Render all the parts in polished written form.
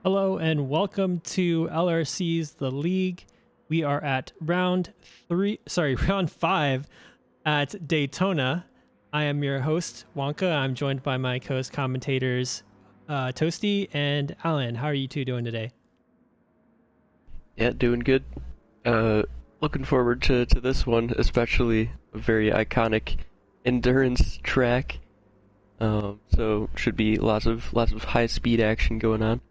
Hello and welcome to LRC's The League. We are at round 5 at Daytona. I am your host, Wonka. I'm joined by my co-host commentators, Toasty and Alan. How are you two doing today? Yeah, doing good. Uh, Looking forward to this one, especially a very iconic endurance track. So should be lots of high speed action going on.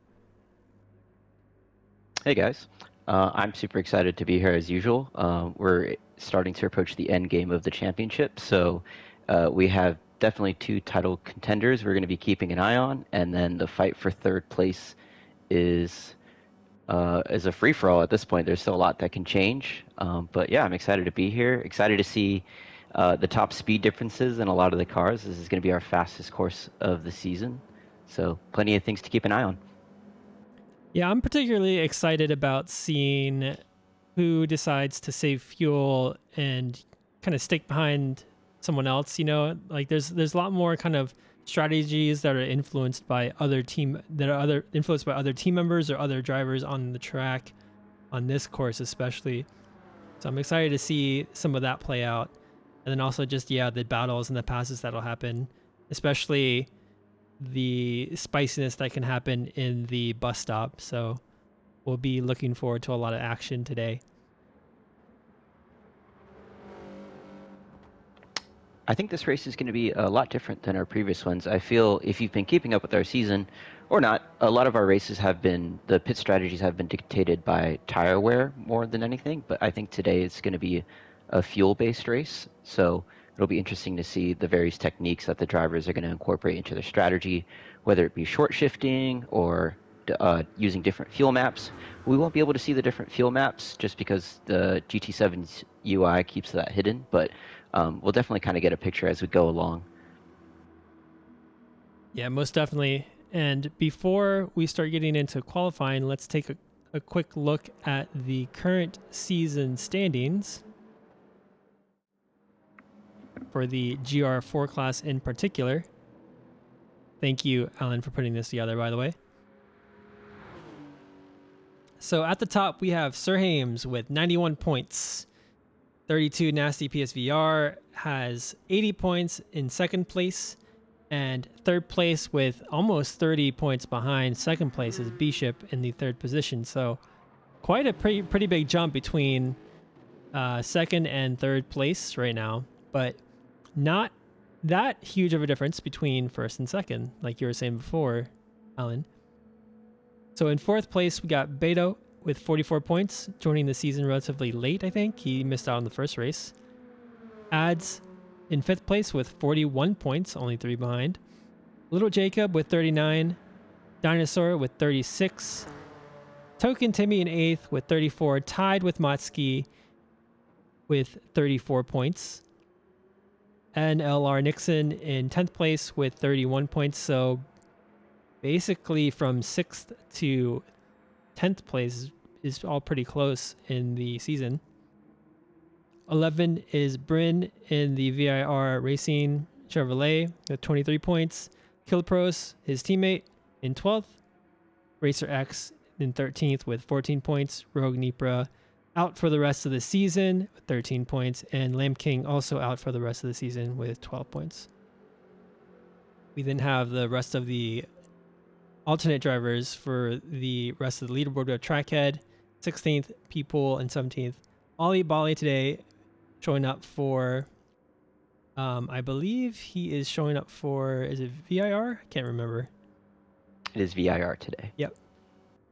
Hey guys, I'm super excited to be here as usual. We're starting to approach the end game of the championship, so we have definitely two title contenders we're going to be keeping an eye on, and then the fight for third place is is a free for all at this point. There's still a lot that can change, but yeah, I'm excited to be here. Excited to see the top speed differences in a lot of the cars. This is going to be our fastest course of the season, so plenty of things to keep an eye on. Yeah, I'm particularly excited about seeing who decides to save fuel and kind of stick behind someone else. Like there's a lot more kind of strategies that are influenced by other influenced by other team members or other drivers on the track on this course especially. So I'm excited to see some of that play out. And then also just the battles and the passes that'll happen, especially the spiciness that can happen in the bus stop. So we'll be looking forward to a lot of action today. I think this race is going to be a lot different than our previous ones. I feel if you've been keeping up with our season or not, a lot of our races the pit strategies have been dictated by tire wear more than anything. But I think today it's going to be a fuel based race. So it'll be interesting to see the various techniques that the drivers are going to incorporate into their strategy, whether it be short shifting or using different fuel maps. We won't be able to see the different fuel maps just because the GT7's UI keeps that hidden, but we'll definitely kind of get a picture as we go along. Yeah, most definitely. And before we start getting into qualifying, let's take a quick look at the current season standings for the GR4 class in particular. Thank you, Alan, for putting this together, by the way. So at the top, we have Sir Hames with 91 points. 32 Nasty PSVR has 80 points in second place. And third place with almost 30 points behind second place is Bishop in the third position. So quite a pretty big jump between second and third place right now. But not that huge of a difference between first and second, like you were saying before, Alan. So in fourth place, we got Beto with 44 points, joining the season relatively late, I think. He missed out on the first race. Ads in fifth place with 41 points, only 3 behind. Little Jacob with 39. Dinosaur with 36. Token Timmy in eighth with 34, tied with Motski with 34 points. NLR Nixon in 10th place with 31 points. So basically from 6th to 10th place is all pretty close in the season. 11 is Bryn in the VIR Racing Chevrolet with 23 points. Killpros, his teammate, in 12th. Racer X in 13th with 14 points. Rogue Nipra out for the rest of the season with 13 points. And Lamb King also out for the rest of the season with 12 points. We then have the rest of the alternate drivers for the rest of the leaderboard. We have Trackhead, 16th, People, and 17th. Ollie Bali today showing up for, I believe he is showing up for, is it VIR? I can't remember. It is VIR today. Yep.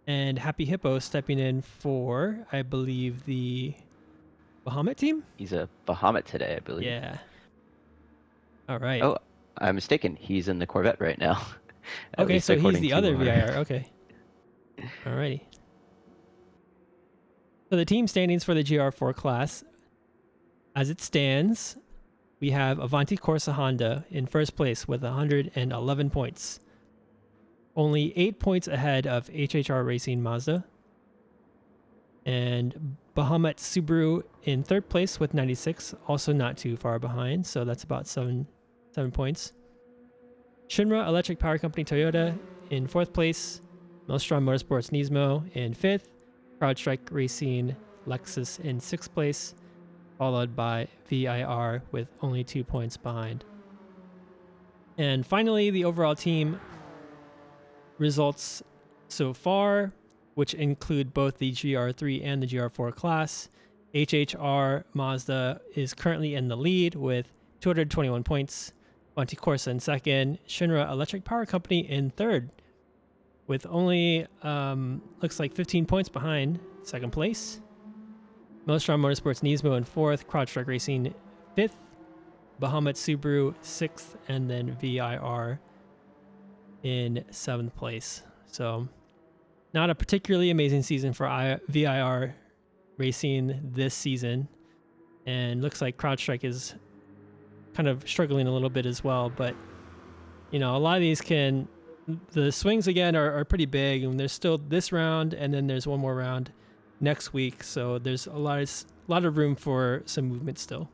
And Happy Hippo stepping in for, I believe, the Bahamut team? He's a Bahamut today, I believe. Yeah. All right. Oh, I'm mistaken. He's in the Corvette right now. Okay, so he's the other VIR. Okay. Alrighty. So the team standings for the GR4 class, as it stands, we have Avanti Corsa Honda in first place with 111 points. Only 8 points ahead of HHR Racing Mazda. And Bahamut Subaru in third place with 96, also not too far behind, so that's about 7 points. Shinra Electric Power Company Toyota in fourth place Maelstrom Motorsports Nismo in 5th, CrowdStrike Racing Lexus in 6th place, followed by VIR with only 2 points behind. And finally, the overall team results so far, which include both the GR3 and the GR4 class. HHR Mazda is currently in the lead with 221 points. Bunty Corsa in second. Shinra Electric Power Company in third with only, looks like 15 points behind second place. Maelstrom Motorsports Nismo in fourth. CrowdStrike Racing fifth. Bahamut Subaru sixth. And then VIR in seventh place. So not a particularly amazing season for VIR Racing this season. And looks like CrowdStrike is kind of struggling a little bit as well. But, you know, a lot of these the swings again are pretty big. And there's still this round, and then there's one more round next week. So there's a lot of room for some movement still.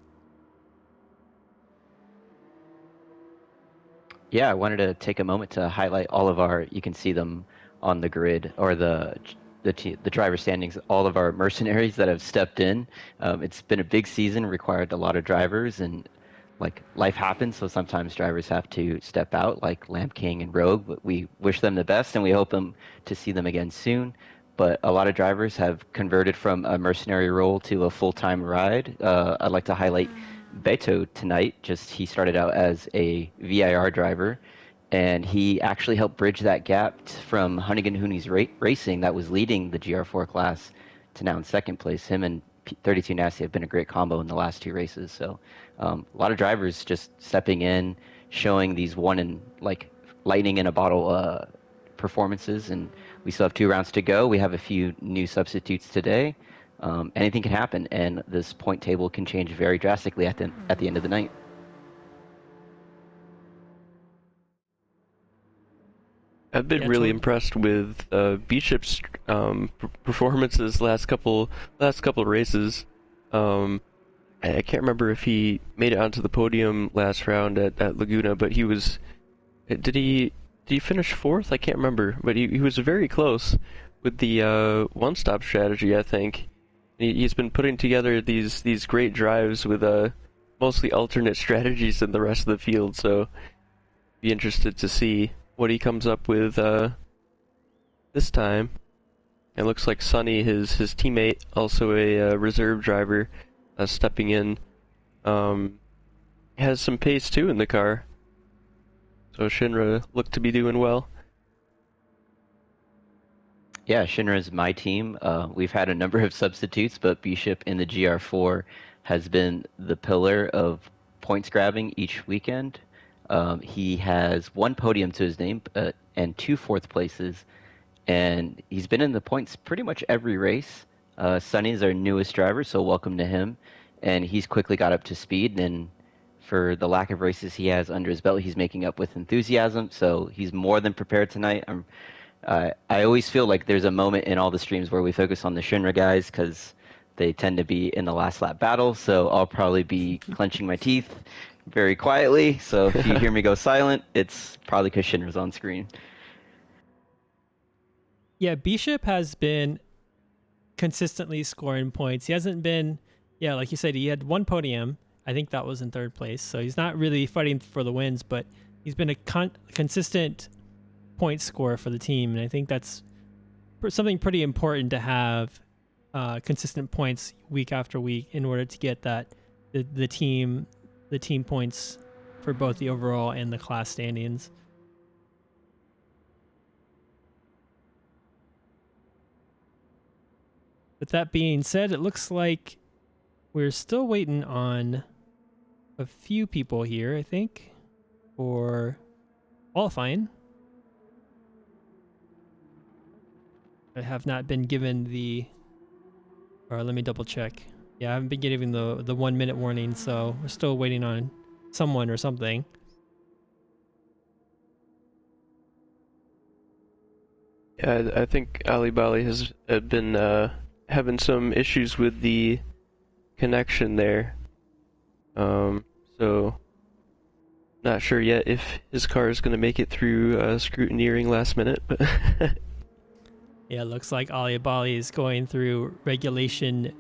Yeah, I wanted to take a moment to highlight all of our, you can see them on the grid, or the driver standings, all of our mercenaries that have stepped in. It's been a big season, required a lot of drivers, and like life happens, so sometimes drivers have to step out, like Lamp King and Rogue, but we wish them the best and we hope to see them again soon. But a lot of drivers have converted from a mercenary role to a full-time ride. I'd like to highlight Beto tonight. He started out as a VIR driver, and he actually helped bridge that gap from Hunnigan Hooney's racing that was leading the GR4 class to now in second place. Him and 32 Nasty have been a great combo in the last two races. So a lot of drivers just stepping in, showing these lightning in a bottle performances, and we still have 2 rounds to go. We have a few new substitutes today. Anything can happen, and this point table can change very drastically at the end of the night. I've been really impressed with Bishop's performances last couple races. I can't remember if he made it onto the podium last round at Laguna, but did he finish 4th? I can't remember, but he was very close with the one-stop strategy, I think. He's been putting together these great drives with mostly alternate strategies than the rest of the field, so be interested to see what he comes up with this time. It looks like Sonny, his teammate, also a reserve driver, stepping in, has some pace too in the car. So Shinra looked to be doing well. Yeah, Shinra is my team. We've had a number of substitutes, but Bishop in the GR4 has been the pillar of points grabbing each weekend. He has 1 podium to his name and 2 4th places, and he's been in the points pretty much every race. Sonny's our newest driver, so welcome to him. And he's quickly got up to speed, and for the lack of races he has under his belt, he's making up with enthusiasm, so he's more than prepared tonight. I always feel like there's a moment in all the streams where we focus on the Shinra guys because they tend to be in the last lap battle, so I'll probably be clenching my teeth very quietly, so if you hear me go silent, it's probably because Shinra's on screen. Yeah, Bishop has been consistently scoring points. He hasn't been, like you said, he had 1 podium. I think that was in 3rd place, so he's not really fighting for the wins, but he's been a consistent point scorer for the team, and I think that's something pretty important to have, consistent points week after week in order to get the team points for both the overall and the class standings. With that being said, it looks like we're still waiting on a few people here, I think, for qualifying. I have not been given let me double check. Yeah, I haven't been given the 1 minute warning, so we're still waiting on someone or something. Yeah, I think Ali Bali has been having some issues with the connection there. So not sure yet if his car is going to make it through scrutineering last minute, but Yeah, it looks like Ali Bali is going through regulation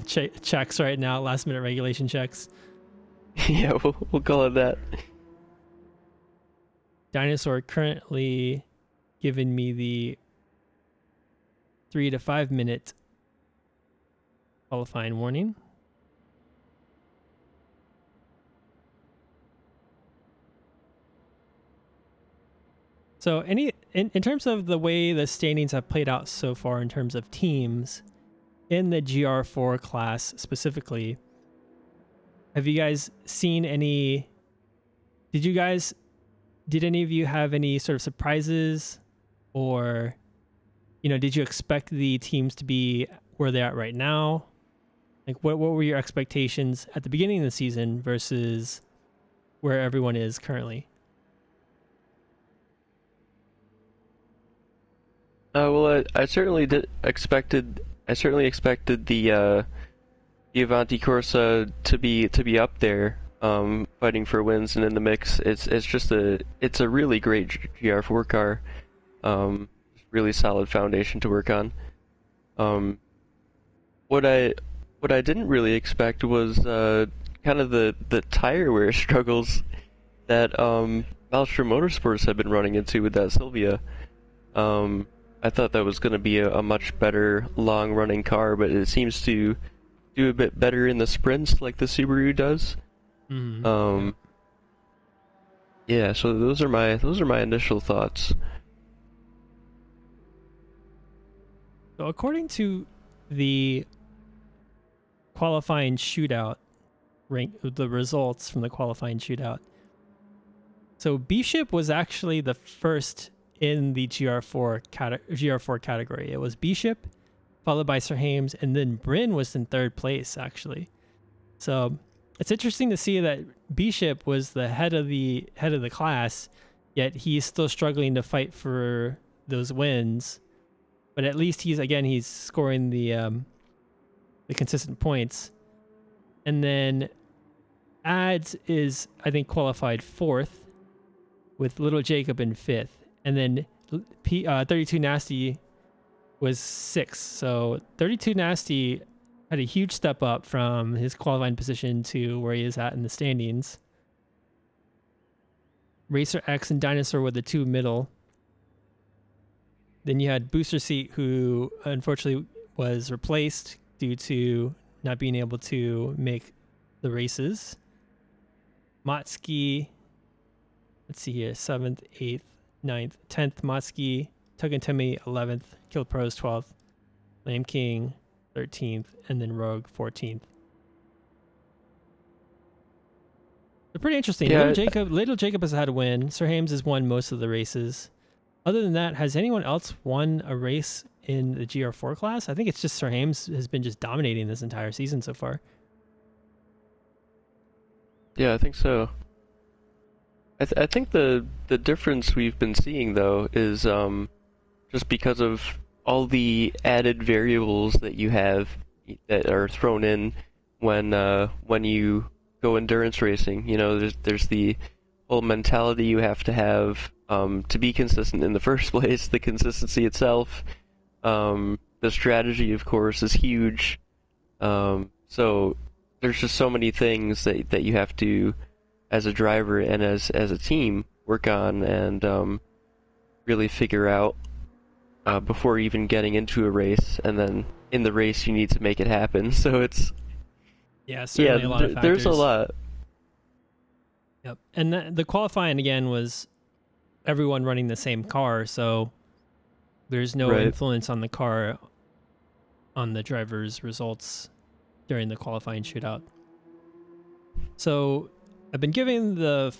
checks right now, last minute regulation checks. Yeah, we'll call it that. Dinosaur currently giving me the 3 to 5 minute qualifying warning. So in terms of the way the standings have played out so far in terms of teams in the GR4 class specifically, have you guys seen any did any of you have any sort of surprises, or did you expect the teams to be where they're at right now? Like what were your expectations at the beginning of the season versus where everyone is currently? Well, I certainly expected the Avanti Corsa to be up there, fighting for wins and in the mix. It's a really great GR4 car, really solid foundation to work on. What I didn't really expect was kind of the tire wear struggles that Maelstrom Motorsports have been running into with that Sylvia. I thought that was going to be a much better long-running car, but it seems to do a bit better in the sprints like the Subaru does. Mm-hmm. Yeah, so those are my initial thoughts. So according to the qualifying shootout the results from the qualifying shootout, so B-Ship was actually the first in the GR4 category. It was B-Ship, followed by Sir Hames, and then Bryn was in third place, actually. So it's interesting to see that B-Ship was the head of the class, yet he's still struggling to fight for those wins. But at least he's scoring the consistent points. And then Ads is, I think, qualified fourth, with Little Jacob in fifth. And then 32 Nasty was sixth. So 32 Nasty had a huge step up from his qualifying position to where he is at in the standings. Racer X and Dinosaur were the two middle. Then you had Booster Seat, who unfortunately was replaced due to not being able to make the races. Motski, let's see here, 7th, 8th, 9th, 10th, Motski, Tugantemi 11th, Kill Pros 12th, Lamb King 13th, and then Rogue 14th. They're pretty interesting. Yeah, Little Jacob has had a win. Sir Hames has won most of the races. Other than that, has anyone else won a race in the GR4 class? I think it's just Sir Hames has been just dominating this entire season so far. Yeah, I think so. I think the difference we've been seeing though is just because of all the added variables that you have that are thrown in when you go endurance racing. There's the whole mentality you have to have to be consistent in the first place. The consistency itself, the strategy, of course, is huge. So there's just so many things that you have to, as a driver and as a team, work on and really figure out before even getting into a race, and then in the race you need to make it happen. So it's certainly a lot of factors. There's a lot. Yep, and the qualifying again was everyone running the same car, so there's no influence on the car on the driver's results during the qualifying shootout. So I've been given the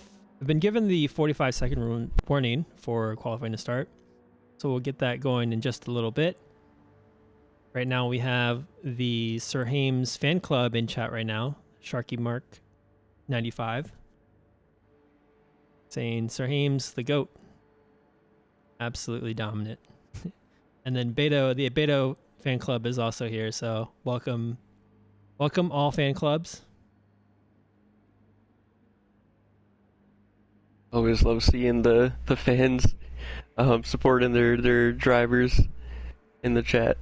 45-second warning for qualifying to start. So we'll get that going in just a little bit. Right now we have the Sir Hames fan club in chat right now, Sharky Mark 95, saying Sir Hames the GOAT. Absolutely dominant. And then the Beto fan club is also here, so welcome all fan clubs. Always love seeing the fans supporting their drivers. in the chat.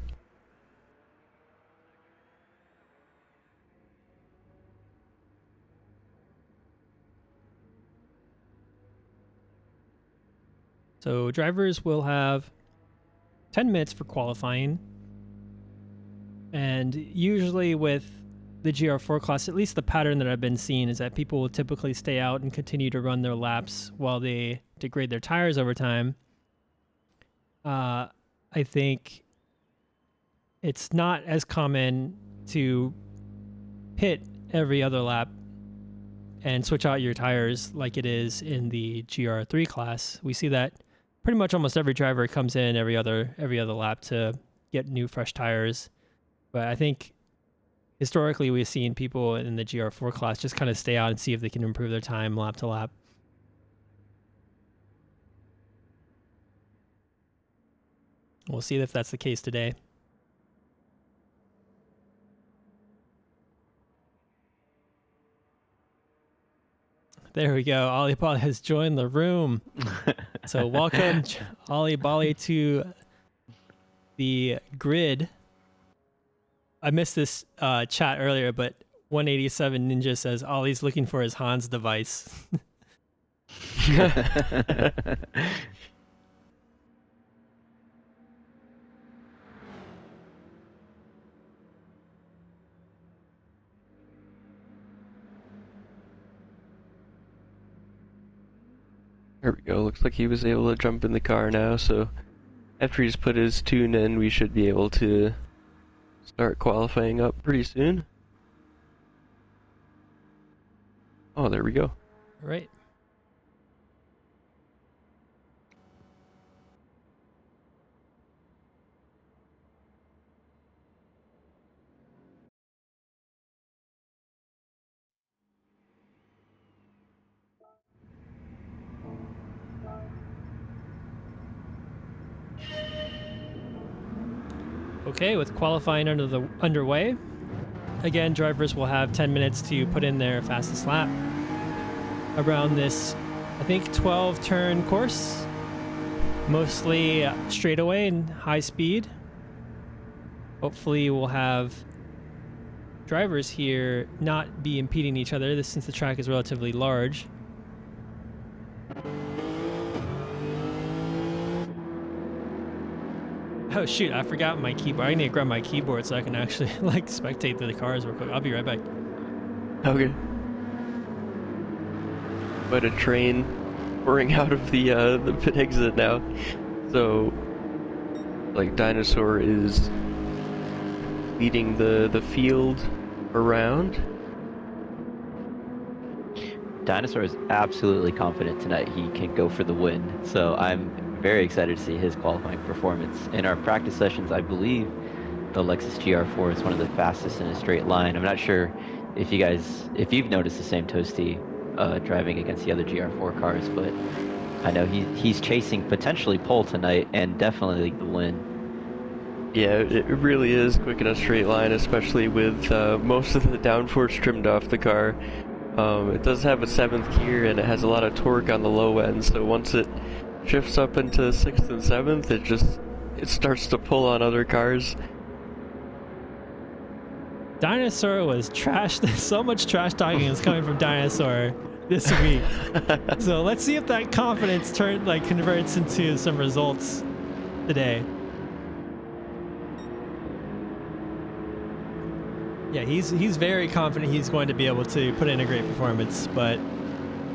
So drivers will have 10 minutes for qualifying. And usually with the GR4 class, at least the pattern that I've been seeing is that people will typically stay out and continue to run their laps while they degrade their tires over time. I think it's not as common to pit every other lap and switch out your tires like it is in the GR3 class. We see that pretty much almost every driver comes in every other lap to get new fresh tires. But I think historically we've seen people in the GR4 class just kind of stay out and see if they can improve their time lap to lap. We'll see if that's the case today. There we go. Ollie Bali has joined the room. So welcome, Ollie Bali, to the grid. I missed this chat earlier, but 187 Ninja says Ollie's looking for his Hans device. There we go. Looks like he was able to jump in the car now, so after he's put his tune in, we should be able to start qualifying up pretty soon. Oh, there we go. All right. Okay, with qualifying underway, again, drivers will have 10 minutes to put in their fastest lap around this, I think, 12-turn course, mostly straightaway and high speed. Hopefully we'll have drivers here not be impeding each other, since the track is relatively large. Oh shoot, I forgot my keyboard. I need to grab my keyboard so I can actually like spectate the cars real quick. I'll be right back. Okay. But a train pouring out of the pit exit now. So, like, Dinosaur is leading the field around. Dinosaur is absolutely confident tonight he can go for the win, so I'm very excited to see his qualifying performance. In our practice sessions, I believe the Lexus GR4 is one of the fastest in a straight line. I'm not sure if you've noticed the same, Toasty, driving against the other GR4 cars, but I know he's chasing potentially pole tonight and definitely the win. Yeah, it really is quick in a straight line, especially with most of the downforce trimmed off the car. It does have a 7th gear and it has a lot of torque on the low end, so once it shifts up into 6th and 7th, it starts to pull on other cars. Dinosaur was trashed. So much trash talking is coming from Dinosaur this week. So let's see if that confidence converts into some results today. Yeah, he's very confident he's going to be able to put in a great performance, but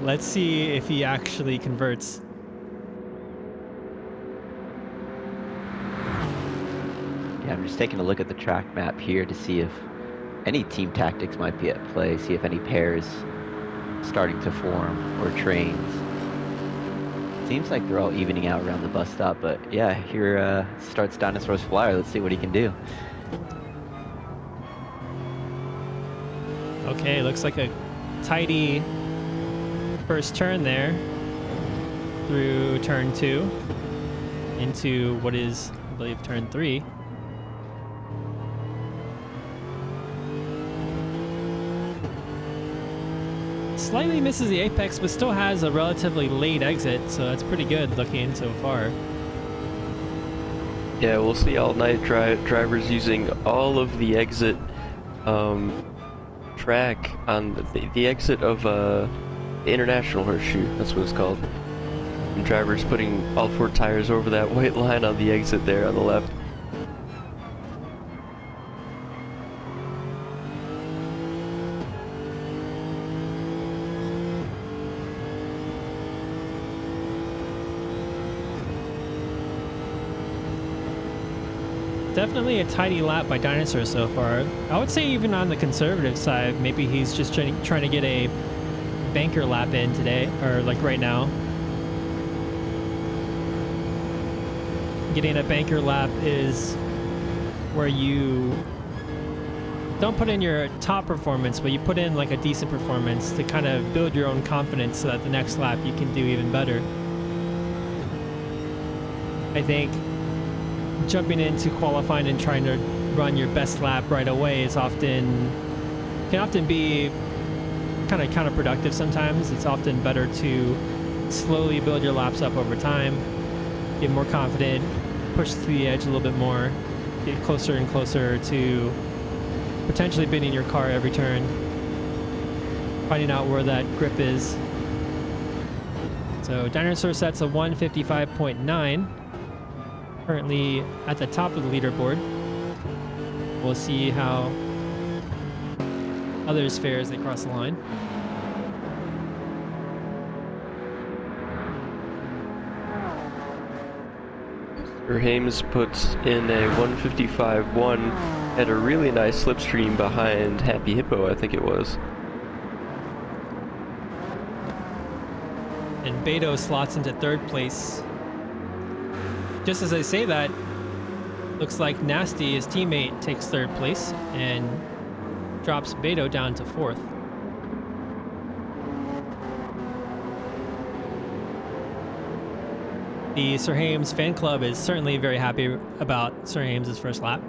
let's see if he actually converts. Yeah, I'm just taking a look at the track map here to see if any team tactics might be at play, see if any pairs starting to form or trains. Seems like they're all evening out around the bus stop, but yeah, here starts Dinosaur's flyer. Let's see what he can do. Okay, looks like a tidy first turn there through turn 2 into what is, I believe, turn 3. Slightly misses the apex, but still has a relatively late exit, so that's pretty good looking so far. Yeah, we'll see all night drivers using all of the exit track on the exit of the International Horseshoe. That's what it's called. And drivers putting all 4 tires over that white line on the exit there on the left. Definitely a tidy lap by Dinosaur so far. I would say even on the conservative side, maybe he's just trying to get a banker lap in today, or like right now. Getting a banker lap is where you don't put in your top performance, but you put in like a decent performance to kind of build your own confidence so that the next lap you can do even better. I think jumping into qualifying and trying to run your best lap right away can often be kind of counterproductive sometimes. It's often better to slowly build your laps up over time, get more confident, push to the edge a little bit more, get closer and closer to potentially bending your car every turn, finding out where that grip is. So Dinosaur sets a 155.9. Currently at the top of the leaderboard. We'll see how others fare as they cross the line. Hames puts in a 155.1 at a really nice slipstream behind Happy Hippo, I think it was. And Beto slots into 3rd place. Just as I say that, looks like Nasty, his teammate, takes 3rd place and drops Beto down to 4th. The Sir Hames fan club is certainly very happy about Sir Hames' first lap.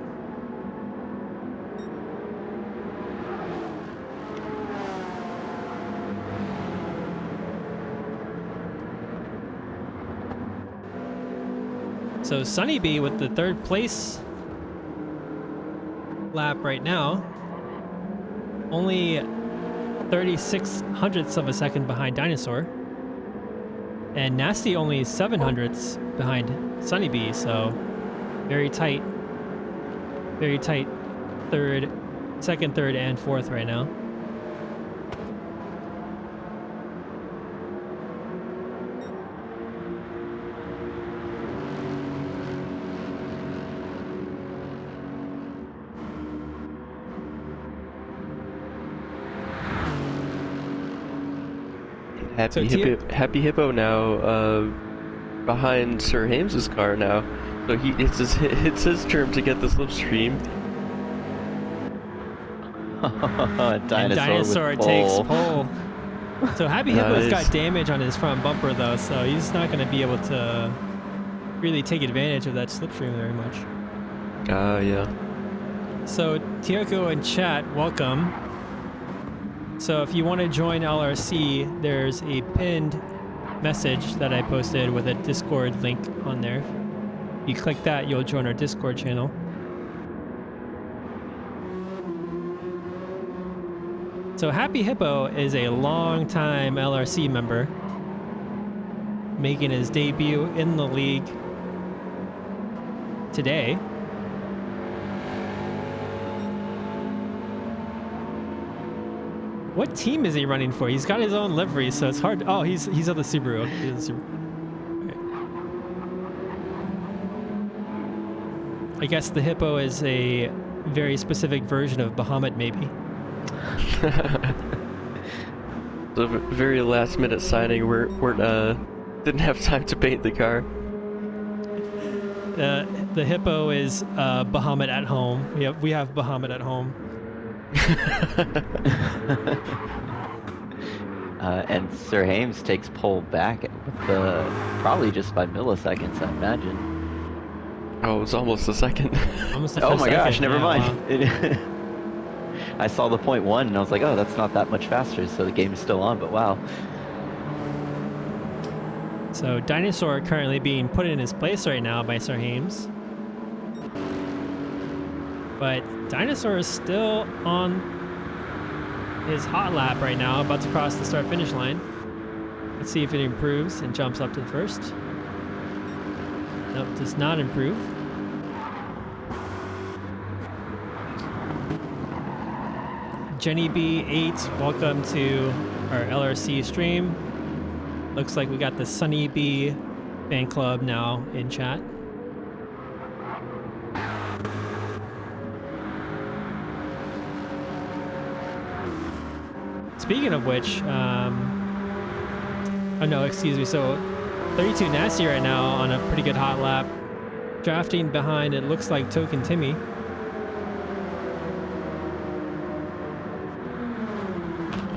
So Sunny B with the 3rd place lap right now, only 36 hundredths of a second behind Dinosaur, and Nasty only 7 hundredths behind Sunny B. So very tight 3rd, 2nd, 3rd, and 4th right now. Happy Hippo now behind Sir Hames's car now, so it's his turn to get the slipstream. Dinosaur takes pole. So Happy Hippo's got damage on his front bumper though, so he's not going to be able to really take advantage of that slipstream very much. Yeah. So Tioko in chat, welcome. So if you want to join LRC, there's a pinned message that I posted with a Discord link on there. If you click that, you'll join our Discord channel. So Happy Hippo is a long-time LRC member, making his debut in the league today. What team is he running for? He's got his own livery, so it's hard. Oh, he's on the Subaru. He's on the Subaru. Okay. I guess the Hippo is a very specific version of Bahamut, maybe. The very last minute signing, didn't have time to paint the car. The Hippo is Bahamut at home. We have Bahamut at home. And Sir Hames takes pole back with probably just by milliseconds, I imagine. Oh, it was almost a second. Oh my gosh, never mind. Wow. I saw the 0.1 and I was like, oh, that's not that much faster, so the game is still on, but wow. So Dinosaur currently being put in his place right now by Sir Hames. But Dinosaur is still on his hot lap right now, about to cross the start finish line. Let's see if it improves and jumps up to the first. Nope, does not improve. Jenny B8, welcome to our LRC stream. Looks like we got the Sunny B fan club now in chat. Speaking of which, oh no, excuse me. So 32 Nasty right now on a pretty good hot lap. Drafting behind, it looks like Token Timmy.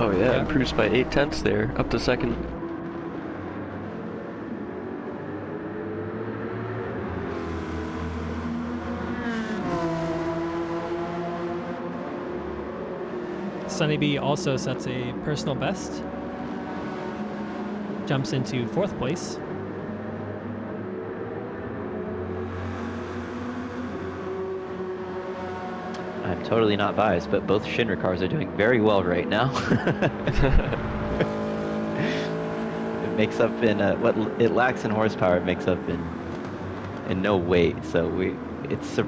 Oh yeah, improves by 0.8 there, up to second. Sunny B also sets a personal best. Jumps into 4th place. I'm totally not biased, but both Shinra cars are doing very well right now. It makes up in what it lacks in horsepower. It makes up in no weight. So it's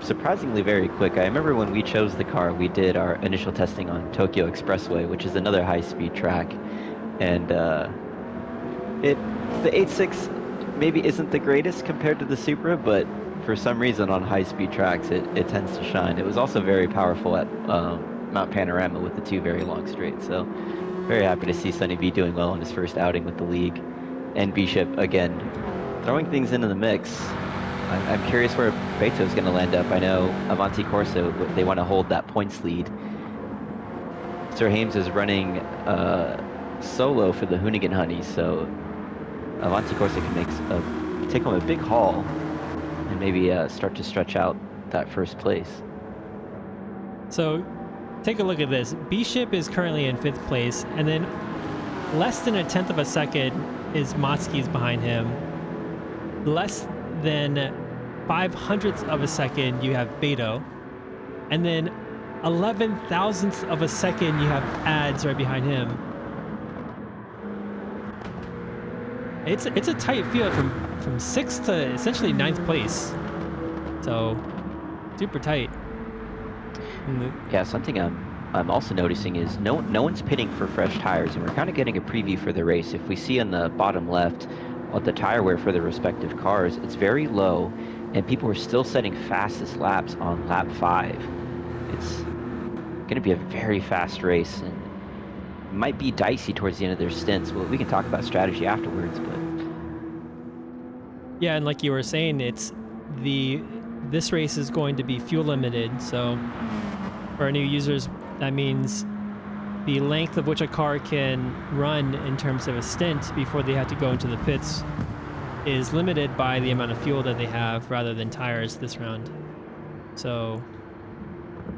surprisingly very quick. I remember when we chose the car, we did our initial testing on Tokyo Expressway, which is another high-speed track, and the 8.6 maybe isn't the greatest compared to the Supra, but for some reason on high-speed tracks it tends to shine. It was also very powerful at Mount Panorama with the 2 very long straights, so very happy to see Sunny B doing well in his first outing with the league. And Bishop, again, throwing things into the mix. I'm curious where Beto's going to land up. I know Avanti Corso, they want to hold that points lead. Sir Hames is running solo for the Hoonigan Honeys, so Avanti Corso can take home a big haul and maybe start to stretch out that first place. So take a look at this. B-Ship is currently in 5th place, and then less than 1/10 of a second is Motsky's behind him. Less than 500ths of a second you have Beto, and then 11,000ths of a second you have Ads right behind him. It's a tight field from 6th to essentially 9th place, so super tight. Yeah, something I'm also noticing is no one's pitting for fresh tires, and we're kind of getting a preview for the race. If we see on the bottom left what the tire wear for the respective cars, it's very low, and people are still setting fastest laps on lap 5. It's going to be a very fast race, and it might be dicey towards the end of their stints. Well, we can talk about strategy afterwards, but yeah, and like you were saying, this race is going to be fuel limited, so for our new users, that means the length of which a car can run in terms of a stint before they have to go into the pits is limited by the amount of fuel that they have rather than tires this round. So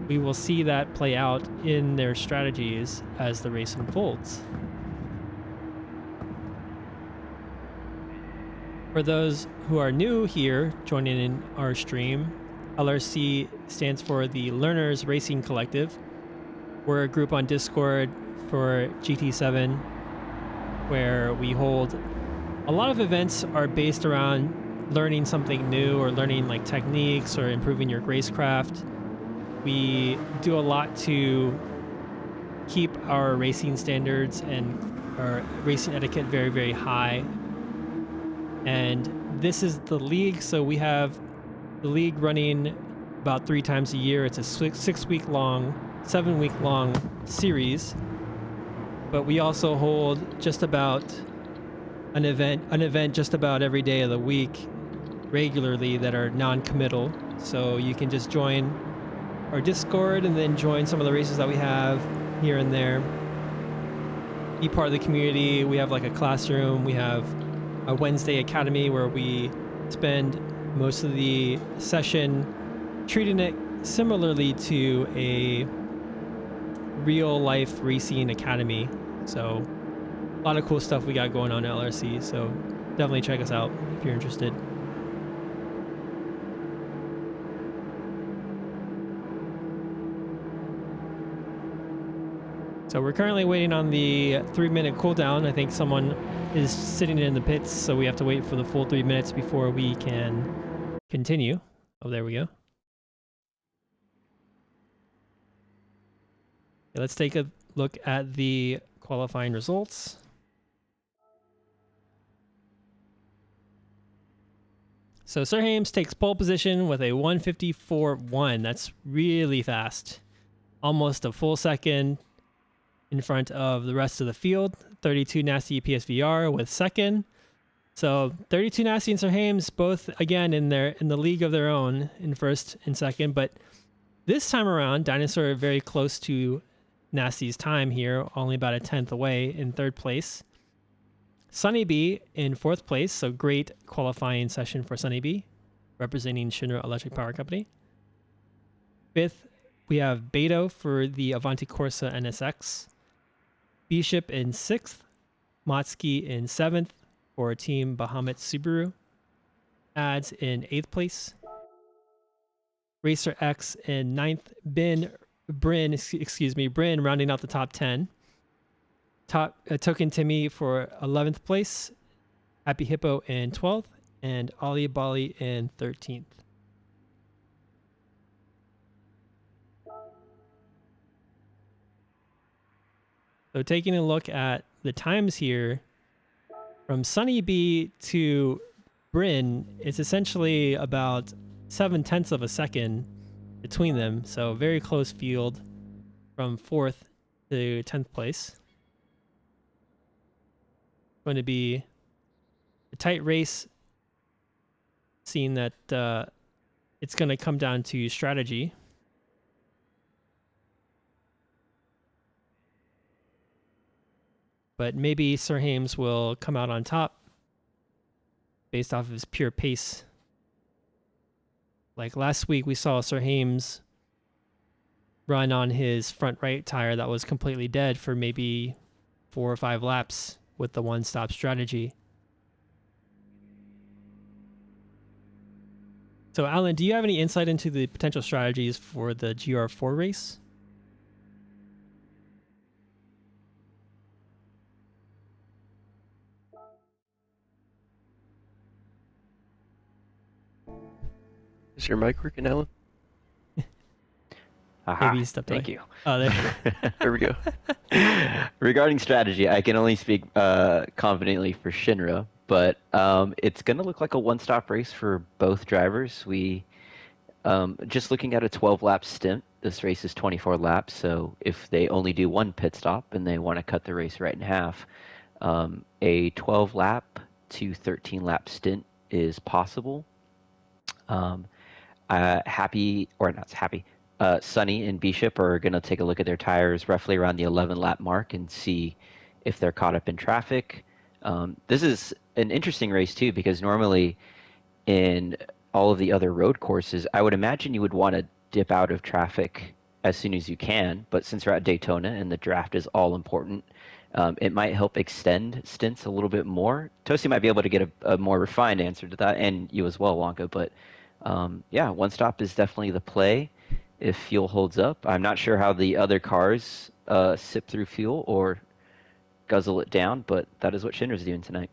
we will see that play out in their strategies as the race unfolds. For those who are new here joining in our stream, LRC stands for the Learners Racing Collective. We're a group on Discord for GT7 where we hold a lot of events are based around learning something new or learning like techniques or improving your racecraft. We do a lot to keep our racing standards and our racing etiquette very, very high. And this is the league, so we have the league running about 3 times a year. It's a 7-week long series, but we also hold just about an event just about every day of the week regularly that are non-committal. So you can just join our Discord and then join some of the races that we have here and there. Be part of the community. We have like a classroom. We have a Wednesday Academy where we spend most of the session treating it similarly to a real life racing academy. So a lot of cool stuff we got going on at LRC, so definitely check us out if you're interested. So we're currently waiting on the 3-minute cooldown. I think someone is sitting in the pits, so we have to wait for the full 3 minutes before we can continue. Oh, there we go. Okay, let's take a look at the qualifying results. So Sir Hames takes pole position with a 1:54.1. That's really fast. Almost a full second in front of the rest of the field. 32 Nasty PSVR with second. So 32 Nasty and Sir Hames both again in the league of their own in first and second, but this time around Dinosaur are very close to Nasty's time here, only about a 10th away in third place. Sunny B in fourth place, so great qualifying session for Sunny B, representing Shinra Electric Power Company. Fifth, we have Beto for the Avanti Corsa NSX. Bishop in sixth, Motski in seventh for Team Bahamut Subaru. Ads in eighth place. Racer X in ninth. Bryn rounding out the top 10. Token Timmy for 11th place. Happy Hippo in 12th. And Ali Bali in 13th. So taking a look at the times here, from Sunny B to Bryn, it's essentially about 0.7 of a second between them. So very close field from 4th to 10th place. Going to be a tight race, seeing that it's going to come down to strategy. But maybe Sir Hames will come out on top based off of his pure pace. Like last week, we saw Sir Hames run on his front right tire that was completely dead for maybe 4 or 5 laps with the one-stop strategy. So, Alan, do you have any insight into the potential strategies for the GR4 race? Is your mic working, Alan? Aha, Maybe he stepped thank away. you. Oh, there. There we go. Regarding strategy, I can only speak confidently for Shinra, but it's going to look like a one-stop race for both drivers. We just looking at a 12-lap stint. This race is 24 laps, so if they only do one pit stop and they want to cut the race right in half, a 12-lap to 13-lap stint is possible. Sunny and Bishop are going to take a look at their tires roughly around the 11-lap mark and see if they're caught up in traffic. This is an interesting race too, because normally in all of the other road courses, I would imagine you would want to dip out of traffic as soon as you can. But since we're at Daytona and the draft is all important, it might help extend stints a little bit more. Tosi might be able to get a more refined answer to that, and you as well, Wonka. But yeah, one stop is definitely the play if fuel holds up. I'm not sure how the other cars sip through fuel or guzzle it down, but that is what Shinra's doing tonight.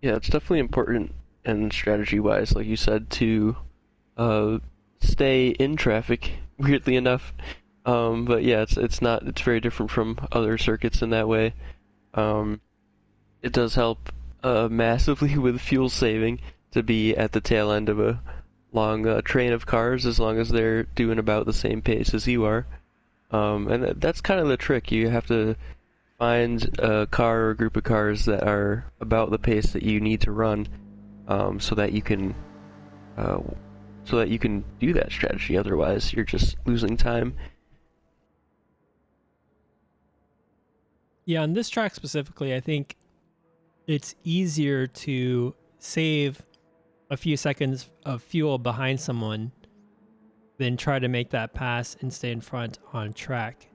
Yeah, it's definitely important and strategy-wise, like you said, to stay in traffic. Weirdly enough, but yeah, it's very different from other circuits in that way. It does help massively with fuel saving to be at the tail end of a long train of cars, as long as they're doing about the same pace as you are. And that's kind of the trick. You have to find a car or a group of cars that are about the pace that you need to run, so that you can do that strategy. Otherwise, you're just losing time. Yeah, on this track specifically, I think it's easier to save a few seconds of fuel behind someone than try to make that pass and stay in front on track.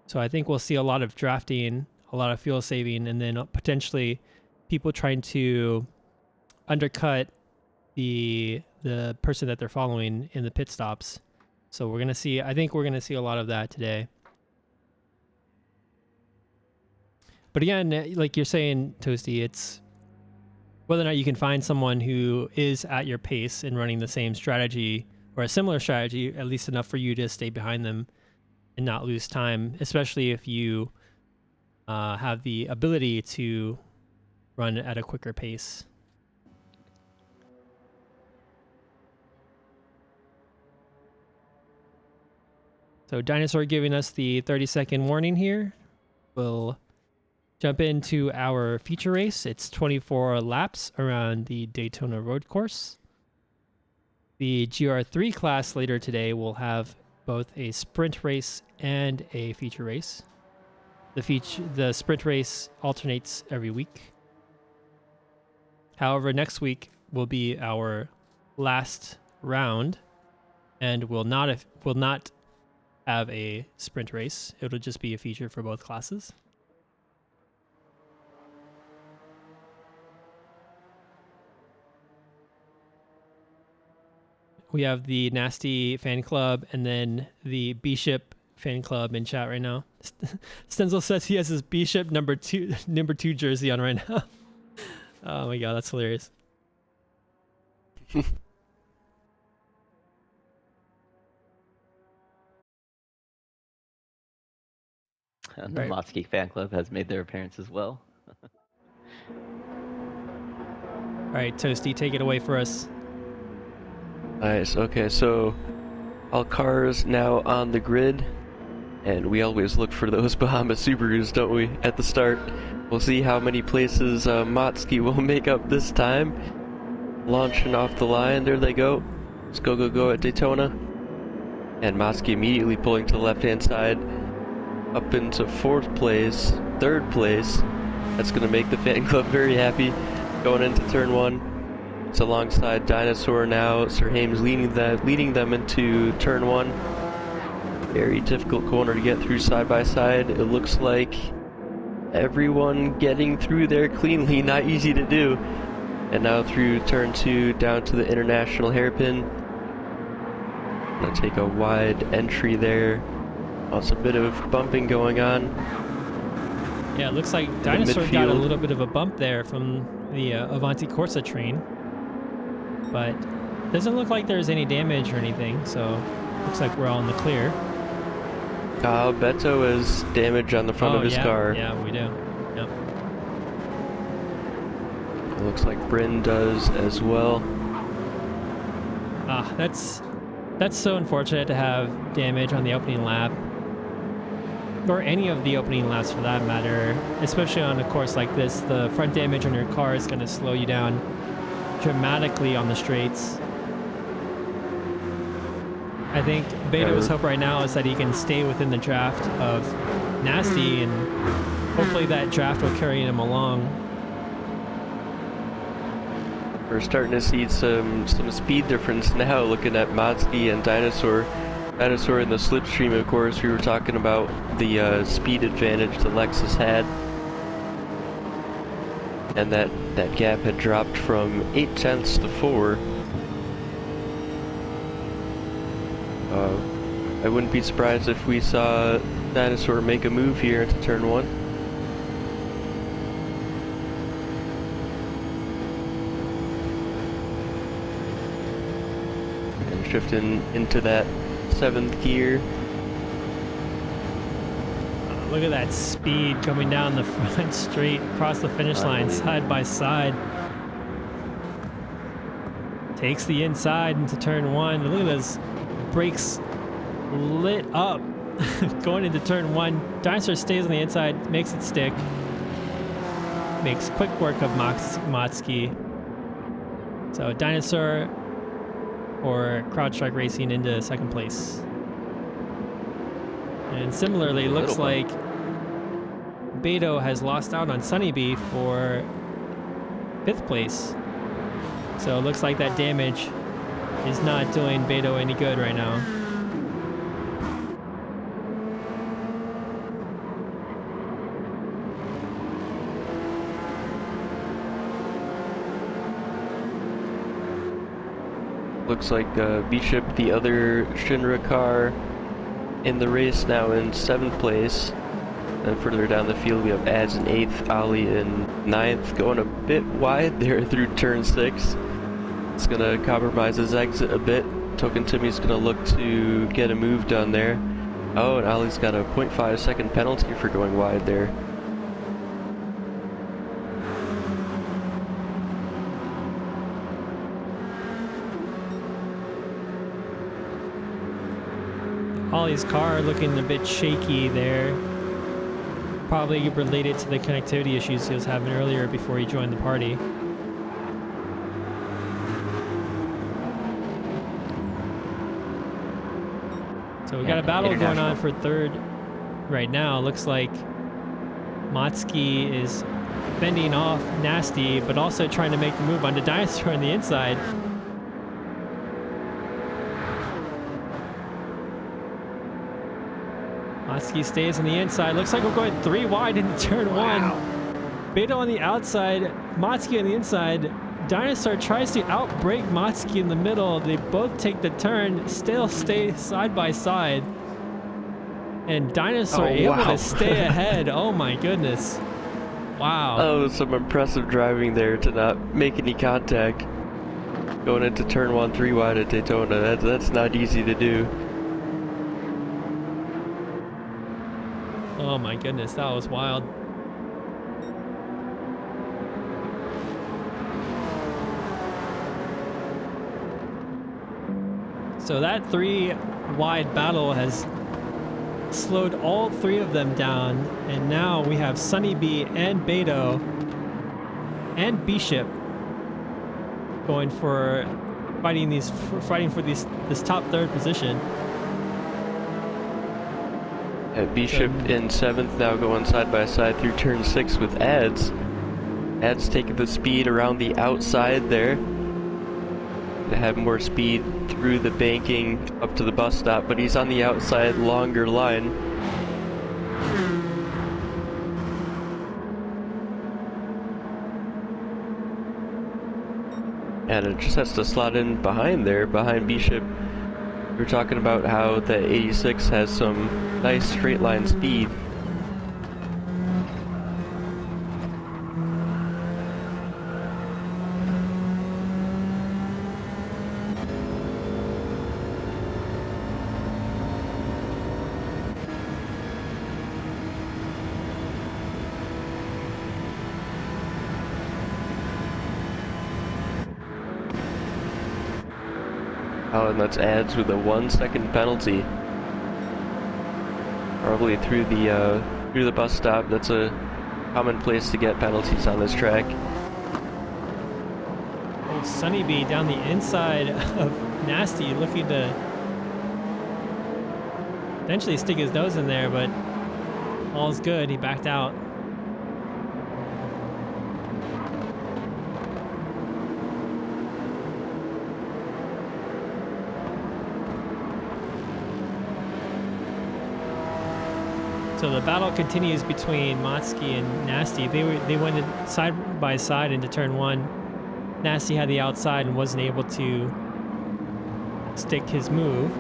So I think we'll see a lot of drafting, a lot of fuel saving, and then potentially people trying to undercut the person that they're following in the pit stops. So we're gonna see. I think we're gonna see a lot of that today. But again, like you're saying, Toasty, it's whether or not you can find someone who is at your pace and running the same strategy or a similar strategy, at least enough for you to stay behind them and not lose time, especially if you have the ability to run at a quicker pace. So Dinosaur giving us the 30-second warning here. We'll jump into our feature race. It's 24 laps around the Daytona road course. The GR3 class later today will have both a sprint race and a feature race. The sprint race alternates every week. However, next week will be our last round, and will not have a sprint race. It'll just be a feature for both classes. We have the Nasty fan club and then the Bishop fan club in chat right now. Stenzel says he has his Bishop number two jersey on right now. Oh my god, that's hilarious. And the Right. Motsky fan club has made their appearance as well. All right, Toasty, take it away for us. Nice. Okay, so all cars now on the grid, and we always look for those Bahama Subarus, don't we, at the start? We'll see how many places Motsky will make up this time. Launching off the line, there they go. Let's go at Daytona. And Motsky immediately pulling to the left-hand side, up into 4th place, 3rd place. That's going to make the fan club very happy going into turn 1. It's alongside Dinosaur now. Sir Hames leading them into turn 1. Very difficult corner to get through side by side. It looks like everyone getting through there cleanly, not easy to do. And now through turn 2 down to the international hairpin. Gonna take a wide entry there. Also a bit of bumping going on. Yeah, it looks like Dinosaur got a little bit of a bump there from the Avanti Corsa train. But doesn't look like there's any damage or anything, so looks like we're all in the clear. Beto has damage on the front of his car. Yeah, we do. Yep. It looks like Bryn does as well. That's so unfortunate to have damage on the opening lap. Or any of the opening laps for that matter. Especially on a course like this, the front damage on your car is going to slow you down dramatically on the straights. I think Beto's hope right now is that he can stay within the draft of Nasty, and hopefully that draft will carry him along. We're starting to see some speed difference now, looking at Motsky and Dinosaur. Dinosaur in the slipstream, of course, we were talking about the speed advantage that Lexus had. And that gap had dropped from 0.8 to 4. I wouldn't be surprised if we saw Dinosaur make a move here into turn 1. And shifting into that 7th gear. Look at that speed coming down the front straight across the finish line, side by side. Takes the inside into turn 1. Look at those brakes lit up going into turn 1. Dinosaur stays on the inside, makes it stick. Makes quick work of Motsky. So Dinosaur or CrowdStrike Racing into 2nd place. And similarly, looks like Beto has lost out on Sunny Bee for 5th place. So it looks like that damage is not doing Beto any good right now. Looks like Bishop, the other Shinra car in the race, now in 7th place. And further down the field, we have Ads in 8th, Ali in 9th, going a bit wide there through turn 6. It's going to compromise his exit a bit. Token Timmy's going to look to get a move done there. Oh, and Ali's got a 0.5 second penalty for going wide there. Ollie's car looking a bit shaky there. Probably related to the connectivity issues he was having earlier before he joined the party. So we got a battle going on for third right now. Looks like Motski is fending off Nasty, but also trying to make the move onto Dinosaur on the inside. Motski stays on the inside. Looks like we're going 3 wide into turn 1. Beto on the outside, Motski on the inside. Dinosaur tries to outbrake Motski in the middle. They both take the turn, still stay side by side. And Dinosaur able to stay ahead. Oh my goodness. Wow. Oh, some impressive driving there to not make any contact. Going into turn 1 3 wide at Daytona. That's not easy to do. Oh my goodness, that was wild. So that 3 wide battle has slowed all 3 of them down, and now we have Sunny B and Beto and Bishop going for fighting for this top 3rd position. Bishop in 7th, now going side by side through turn 6 with Ads. Ads taking the speed around the outside there to have more speed through the banking up to the bus stop, but he's on the outside, longer line. And it just has to slot in behind there, behind Bishop. We were talking about how the 86 has some nice straight line speed. Oh, and that's Ads with a 1 second penalty. Probably through the bus stop. That's a common place to get penalties on this track. Oh, Sunny B down the inside of Nasty, looking to eventually stick his nose in there, but all's good. He backed out. So the battle continues between Motski and Nasty. They went side by side into turn 1. Nasty had the outside and wasn't able to stick his move.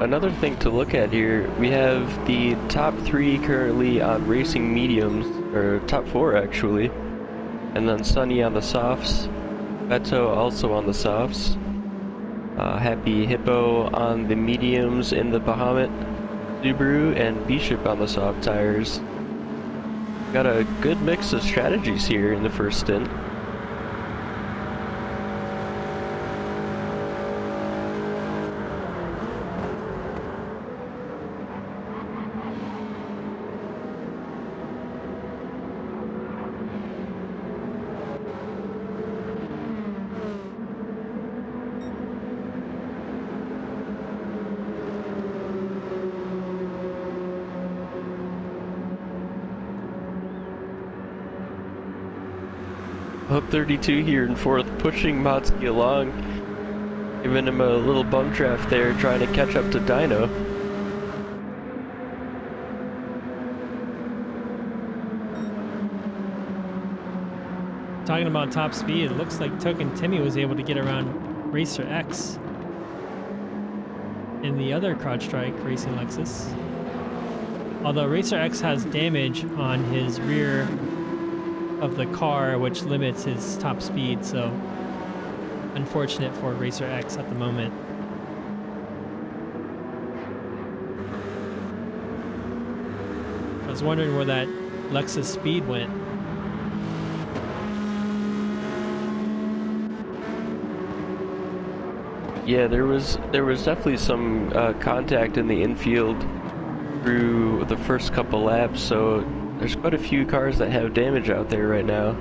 Another thing to look at here, we have the top 3 currently on racing mediums, or top 4 actually, and then Sunny on the softs, Beto also on the softs, Happy Hippo on the mediums in the Bahamut Subaru, and Bishop on the soft tires. Got a good mix of strategies here in the first stint. Oh, 32 here in fourth, pushing Motsky along, giving him a little bum draft there, trying to catch up to Dino. Talking about top speed, it looks like Token Timmy was able to get around Racer X in the other CrowdStrike racing Lexus. Although Racer X has damage on his rear of the car, which limits his top speed, so unfortunate for Racer X at the moment. I was wondering where that Lexus speed went. Yeah, there was definitely some contact in the infield through the first couple laps, so there's quite a few cars that have damage out there right now.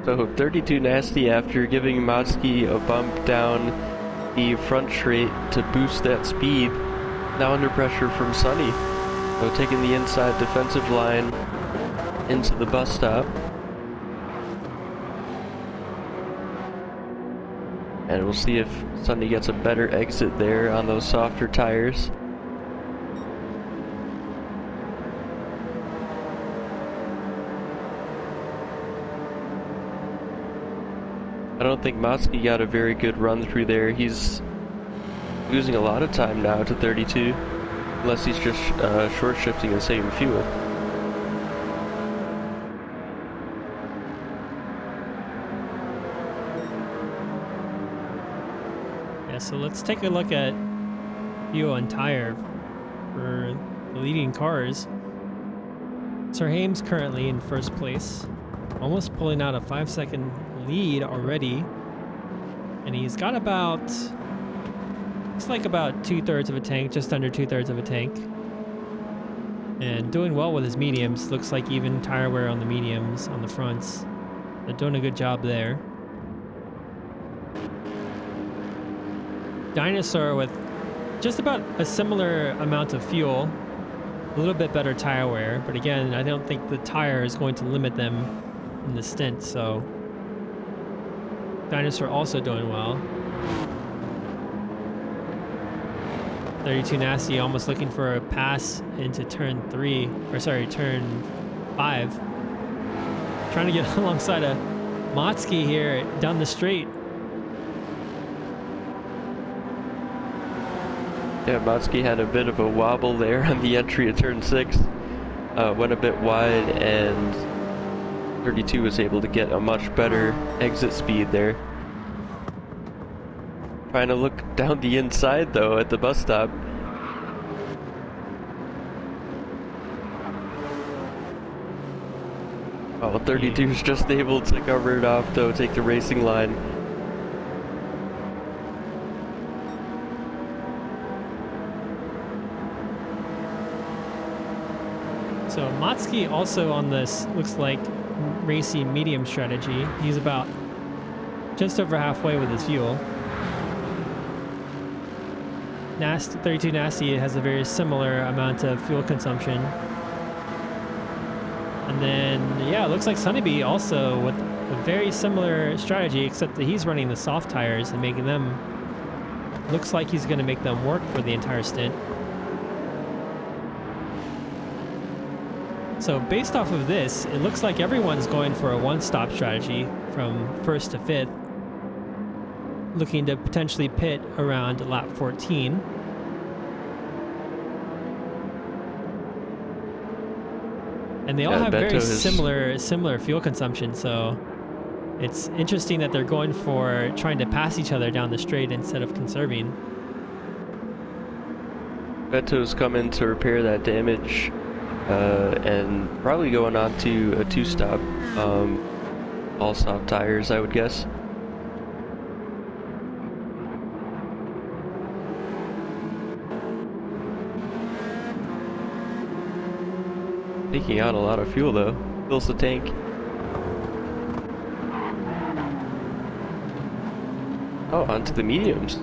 So 32 Nasty, after giving Motsky a bump down the front straight to boost that speed, now under pressure from Sunny. So taking the inside defensive line into the bus stop. And we'll see if Sunny gets a better exit there on those softer tires. I don't think Motsky got a very good run through there. He's losing a lot of time now to 32, unless he's just short shifting and saving fuel. Yeah, so let's take a look at fuel and tire for the leading cars. Sir Hames currently in first place, almost pulling out a 5-second lead already, and he's got about, it's like about 2/3 of a tank, just under 2/3 of a tank, and doing well with his mediums. Looks like even tire wear on the mediums on the fronts. They're doing a good job there. Dinosaur with just about a similar amount of fuel, a little bit better tire wear, but again, I don't think the tire is going to limit them in the stint, so Dinosaur also doing well. 32 Nasty almost looking for a pass into turn 3, or sorry, turn 5. Trying to get alongside a Motsky here down the straight. Yeah, Motsky had a bit of a wobble there on the entry of turn 6. Went a bit wide, and 32 was able to get a much better exit speed there. Trying to look down the inside though at the bus stop. Oh, 32 is just able to cover it off though, take the racing line. So Motsky also on this looks like racing medium strategy. He's about just over halfway with his fuel. 32 Nasty has a very similar amount of fuel consumption. And then, yeah, it looks like Sunnybee also with a very similar strategy, except that he's running the soft tires and making them, looks like he's going to make them work for the entire stint. So based off of this, it looks like everyone's going for a one-stop strategy from first to fifth, looking to potentially pit around lap 14. And they all have very similar fuel consumption, so it's interesting that they're going for trying to pass each other down the straight instead of conserving. Beto's come in to repair that damage, and probably going on to a 2-stop, all soft tires, I would guess. Taking out a lot of fuel though, fills the tank. Oh, onto the mediums.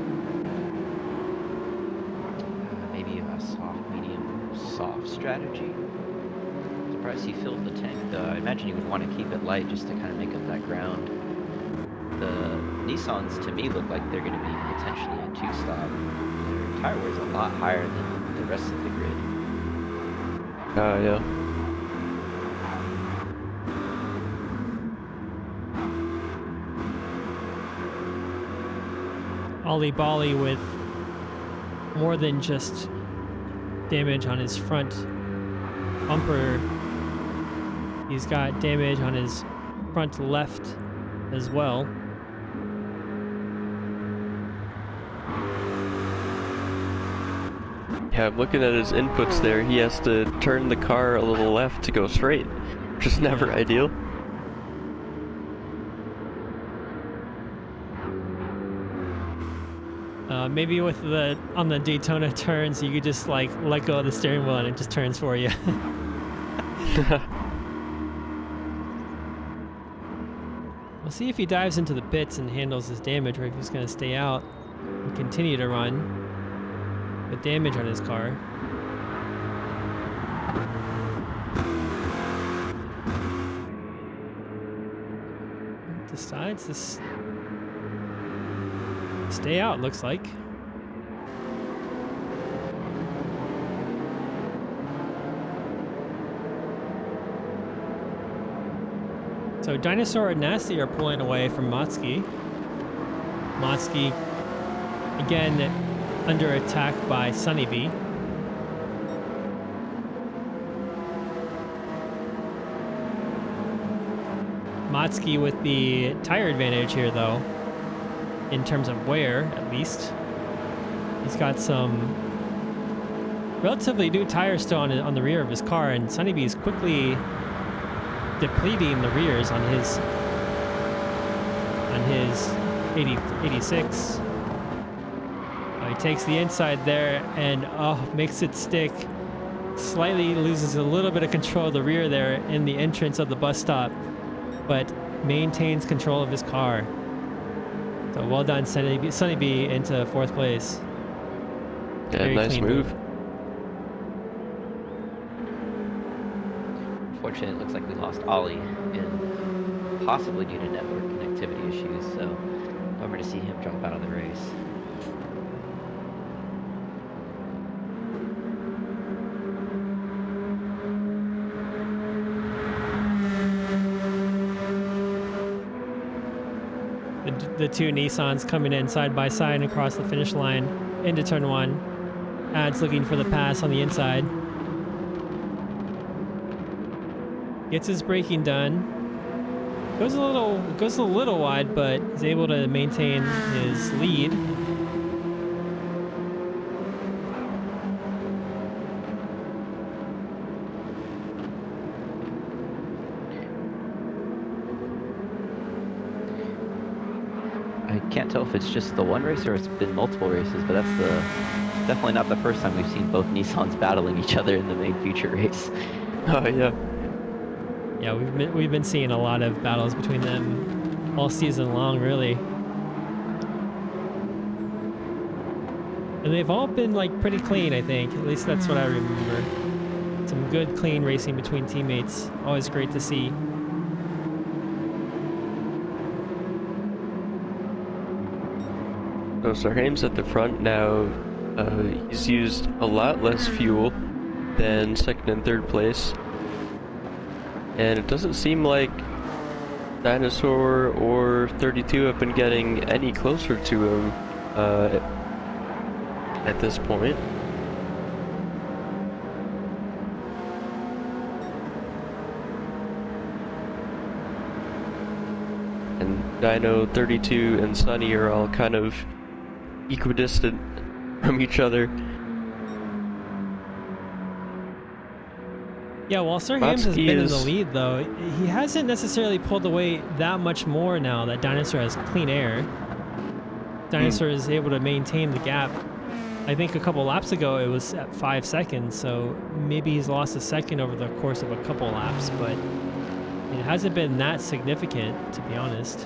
Maybe a soft, medium, soft strategy. Surprised he filled the tank though. I imagine he would want to keep it light just to kind of make up that ground. The Nissans to me look like they're going to be potentially a two-stop. Their tire wear is a lot higher than the rest of the grid. Yeah. Ollie Bolly with more than just damage on his front bumper. He's got damage on his front left as well. Yeah, I'm looking at his inputs there. He has to turn the car a little left to go straight, which is never ideal. Maybe with on the Daytona turns, you could just like let go of the steering wheel and it just turns for you. We'll see if he dives into the pits and handles his damage, or if he's going to stay out and continue to run with damage on his car. Decides to stay out, looks like. So Dinosaur and Nasty are pulling away from Motsky. Motsky, again, under attack by Sunnybee. Motsky with the tire advantage here, though, in terms of wear, at least. He's got some relatively new tires still on the rear of his car, and Sunnybee's quickly depleting the rears on his 86. He takes the inside there and makes it stick. Slightly loses a little bit of control of the rear there in the entrance of the bus stop, but maintains control of his car. So well done, Sunnybee into 4th place. Yeah, Very nice clean move. Unfortunately, it looks like we lost Ollie, and possibly due to network connectivity issues, so bummer to see him drop out of the race. The two Nissans coming in side by side and across the finish line into turn 1. Ads looking for the pass on the inside. Gets his braking done. Goes a little wide, but is able to maintain his lead. I can't tell if it's just the one race or it's been multiple races, but that's definitely not the first time we've seen both Nissans battling each other in the main feature race. Oh yeah. Yeah, we've been seeing a lot of battles between them all season long, really. And they've all been like pretty clean, I think. At least that's what I remember. Some good, clean racing between teammates. Always great to see. So Sarhaim's at the front now. He's used a lot less fuel than 2nd and 3rd place. And it doesn't seem like Dinosaur or 32 have been getting any closer to him at this point. And Dino, 32, and Sunny are all kind of equidistant from each other. Yeah, while Sir Hames has Motsky been in the lead, though, he hasn't necessarily pulled away that much more now that Dinosaur has clean air. Dinosaur is able to maintain the gap. I think a couple laps ago it was at 5 seconds, so maybe he's lost a second over the course of a couple laps, but it hasn't been that significant, to be honest.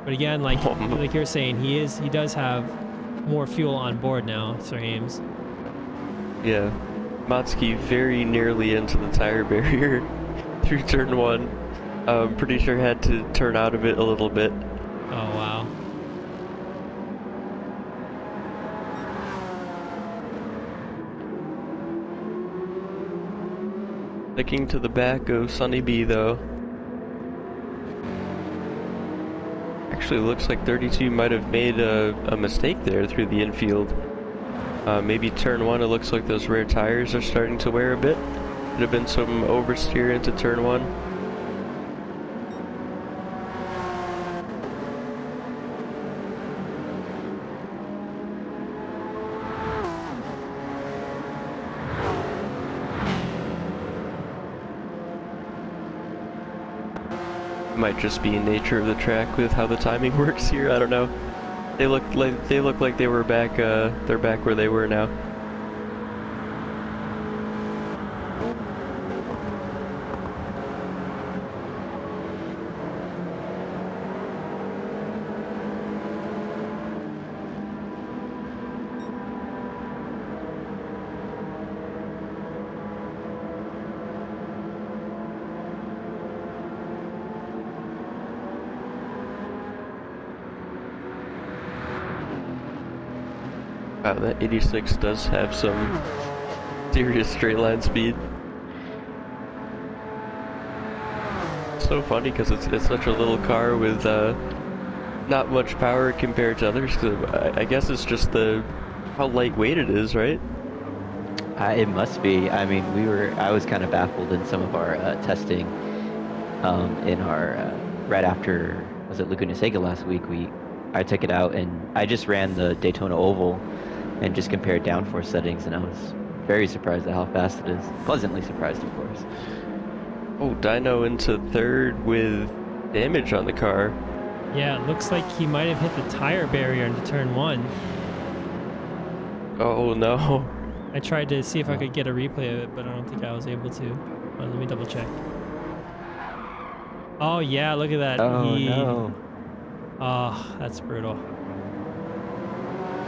But again, like you're saying, he does have more fuel on board now, Sir Hames. Yeah. Matsuki very nearly into the tire barrier through turn 1. Pretty sure had to turn out of it a little bit. Oh, wow. Sticking to the back of Sunny B though. Actually looks like 32 might have made a mistake there through the infield. Maybe turn 1, it looks like those rear tires are starting to wear a bit. Could have been some oversteer into turn 1. Might just be nature of the track with how the timing works here. I don't know. They look like they were back. They're back where they were now. Wow, that 86 does have some serious straight line speed. So funny because it's such a little car with not much power compared to others. I guess it's just how lightweight it is, right? It must be. I mean, I was kind of baffled in some of our testing in our right after, was it Laguna Seca last week? I took it out and I just ran the Daytona Oval and just compared downforce settings, and I was very surprised at how fast it is. Pleasantly surprised, of course. Oh, Dyno into third with damage on the car. Yeah, it looks like he might have hit the tire barrier into turn 1. Oh no. I tried to see if I could get a replay of it, but I don't think I was able to. Let me double check. Oh yeah, look at that. Oh no. Oh, that's brutal.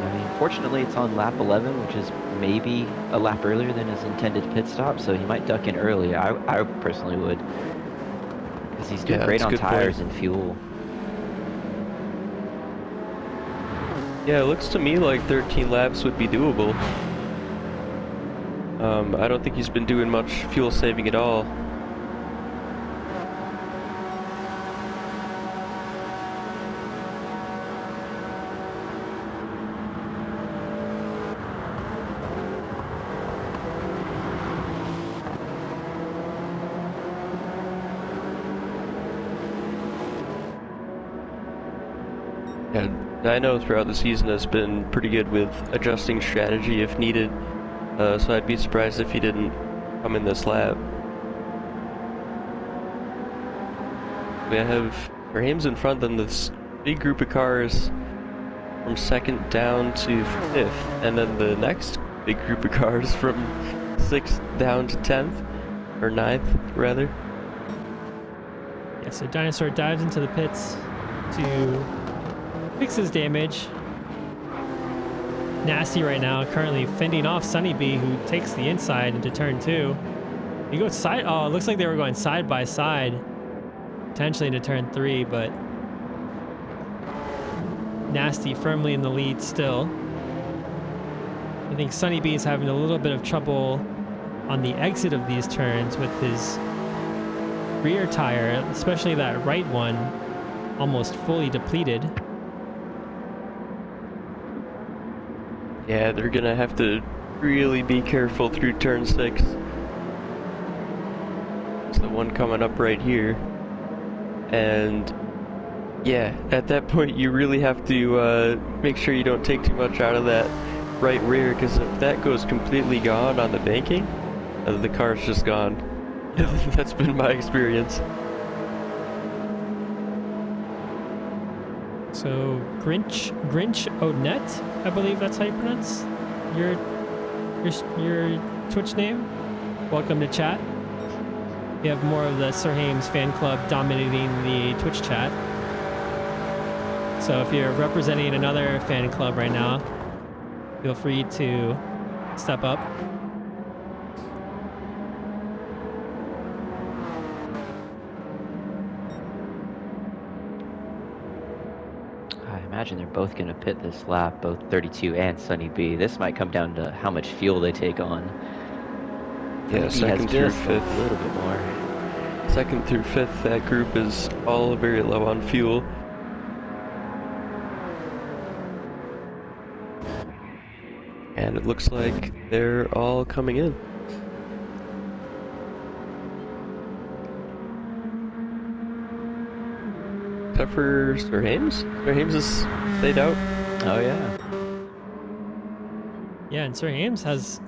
I mean, fortunately it's on lap 11, which is maybe a lap earlier than his intended pit stop, so he might duck in early. I personally would. Because he's doing great on tires and fuel. Yeah, it looks to me like 13 laps would be doable. I don't think he's been doing much fuel saving at all. Yeah, I know throughout the season has been pretty good with adjusting strategy if needed, so I'd be surprised if he didn't come in this lap. We have Raheem's in front, then this big group of cars from 2nd down to 5th, and then the next big group of cars from 6th down to 10th, or 9th rather. Yeah, so Dinosaur dives into the pits to fix his damage. Nasty right now, currently fending off Sunny B, who takes the inside into turn 2. He goes side. Oh, it looks like they were going side by side, potentially into turn 3, but Nasty firmly in the lead still. I think Sunny B is having a little bit of trouble on the exit of these turns with his rear tire, especially that right one, almost fully depleted. Yeah, they're gonna have to really be careful through turn 6. It's the one coming up right here. And yeah, at that point you really have to make sure you don't take too much out of that right rear, because if that goes completely gone on the banking, the car's just gone. That's been my experience. So Grinch Odnet, I believe that's how you pronounce your Twitch name. Welcome to chat. We have more of the Sir Hames fan club dominating the Twitch chat. So if you're representing another fan club right now, feel free to step up. I imagine they're both going to pit this lap, both 32 and Sunny B. This might come down to how much fuel they take on. Yeah, Sunny B has second through just fifth. a little bit more. Second through fifth, that group is all very low on fuel. And it looks like they're all coming in. Except for Sir Hames. Sir Hames has stayed out. Oh, yeah. Yeah, and Sir Hames has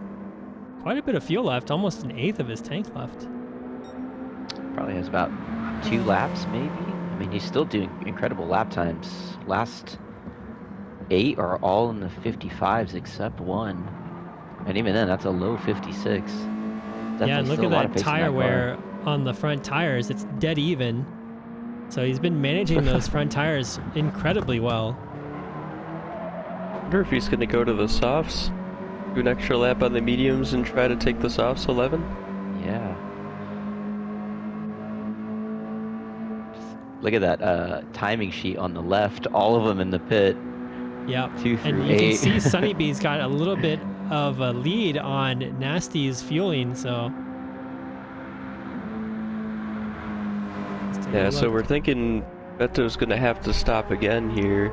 quite a bit of fuel left, almost an eighth of his tank left. Probably has about 2 laps, maybe. I mean, he's still doing incredible lap times. Last 8 are all in the 55s except one. And even then, that's a low 56. Definitely Yeah, and look still at a lot of that pace in tire car. wear on the front tires. It's dead even. So he's been managing those front tires incredibly well. I wonder if he's going to go to the softs, do an extra lap on the mediums, and try to take the softs 11. Yeah. Just look at that timing sheet on the left. All of them in the pit. Yep. 2 through And you 8. can see Sunny B's got a little bit of a lead on Nasty's fueling, so. Let's take a Yeah, so look. we're thinking Beto's going to have to stop again here.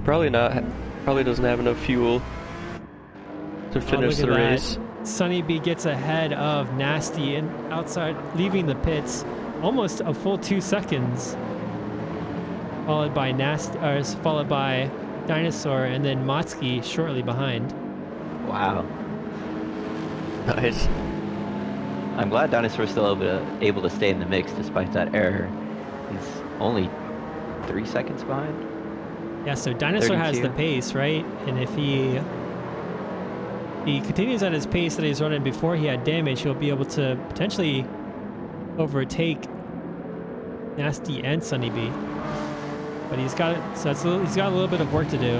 Probably not. Probably doesn't have enough fuel to finish look the at that. race. Sunny B gets ahead of Nasty and outside, leaving the pits almost a full 2 seconds. Followed by followed by Dinosaur, and then Motsky shortly behind. Wow. Nice. I'm glad Dinosaur's still able to stay in the mix despite that error. He's only 3 seconds behind. Yeah, so Dinosaur has 32. the pace, right? And if he continues at his pace that he's running before he had damage, he'll be able to potentially overtake Nasty and Sunny B. But he's got he's got a little bit of work to do.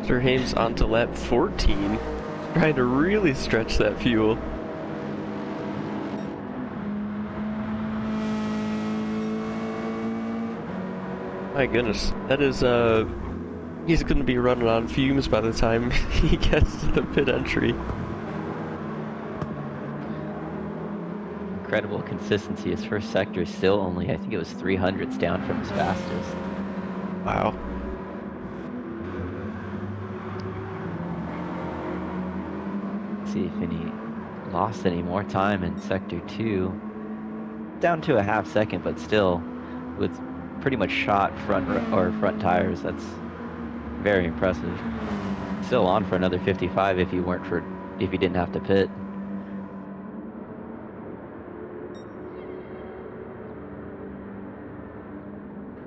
Sir Hames onto lap 14, trying to really stretch that fuel. My goodness, that is he's going to be running on fumes by the time he gets to the pit entry. Incredible consistency. His first sector is still only, I think it was 300s down from his fastest. Wow. Let's see if any lost any more time in sector 2. Down to a half second, but still with pretty much shot front tires. That's very impressive. Still on for another 55 if you didn't have to pit.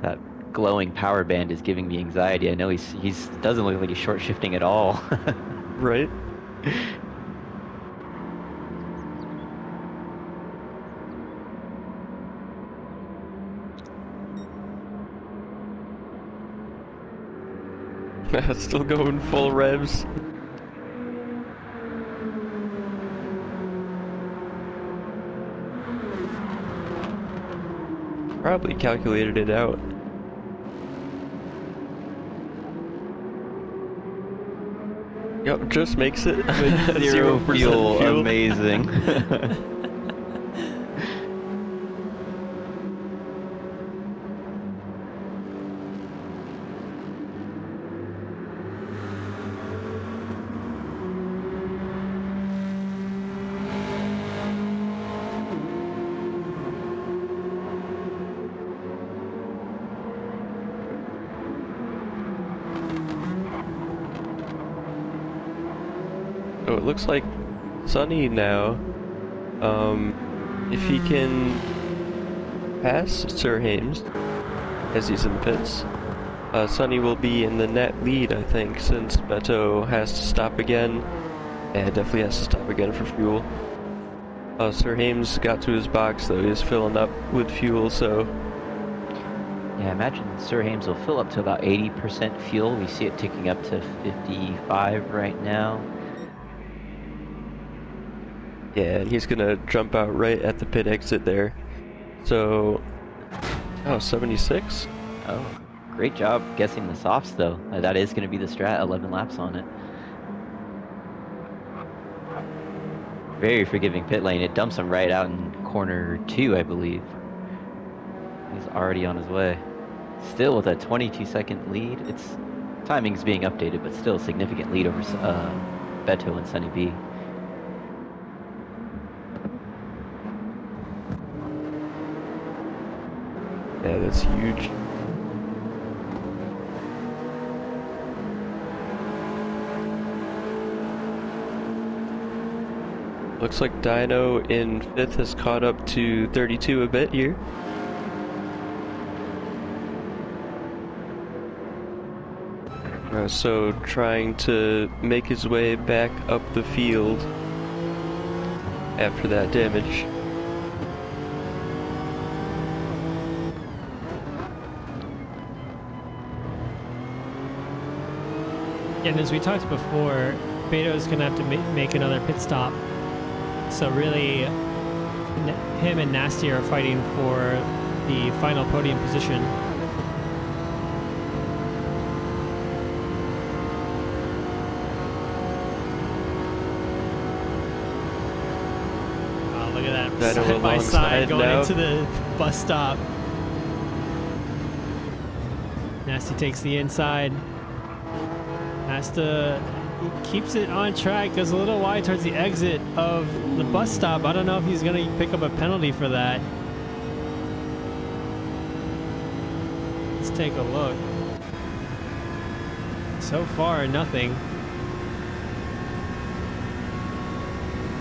That glowing power band is giving me anxiety. I know he's doesn't look like he's short shifting at all. Right? Still going full revs. Probably calculated it out. Yep, just makes it with Zero 0% fuel. fuel. Amazing. So it looks like Sunny now, if he can pass Sir Hames as he's in the pits, Sunny will be in the net lead, I think, since Beto has to stop again Yeah, definitely has to stop again for fuel. Sir Hames got to his box though. He's filling up with fuel, so Yeah, I imagine Sir Hames will fill up to about 80% fuel. We see it ticking up to 55 right now. yeah, and he's gonna jump out right at the pit exit there. So, oh, 76? Oh, great job guessing the softs though. That is going to be the strat, 11 laps on it. Very forgiving pit lane. It dumps him right out in corner 2, I believe. He's already on his way. Still with a 22-second lead. Its timing's being updated, but still a significant lead over Beto and Sunny B. Yeah, that's huge. Looks like Dino in 5th has caught up to 32 a bit here. So trying to make his way back up the field after that damage. And as we talked before, Beto's gonna have to make another pit stop. So really, him and Nasty are fighting for the final podium position. Oh, look at that Dino side by side alongside going now. into the bus stop. Nasty takes the inside. He keeps it on track, goes a little wide towards the exit of the bus stop. I don't know if he's going to pick up a penalty for that. Let's take a look. So far, nothing.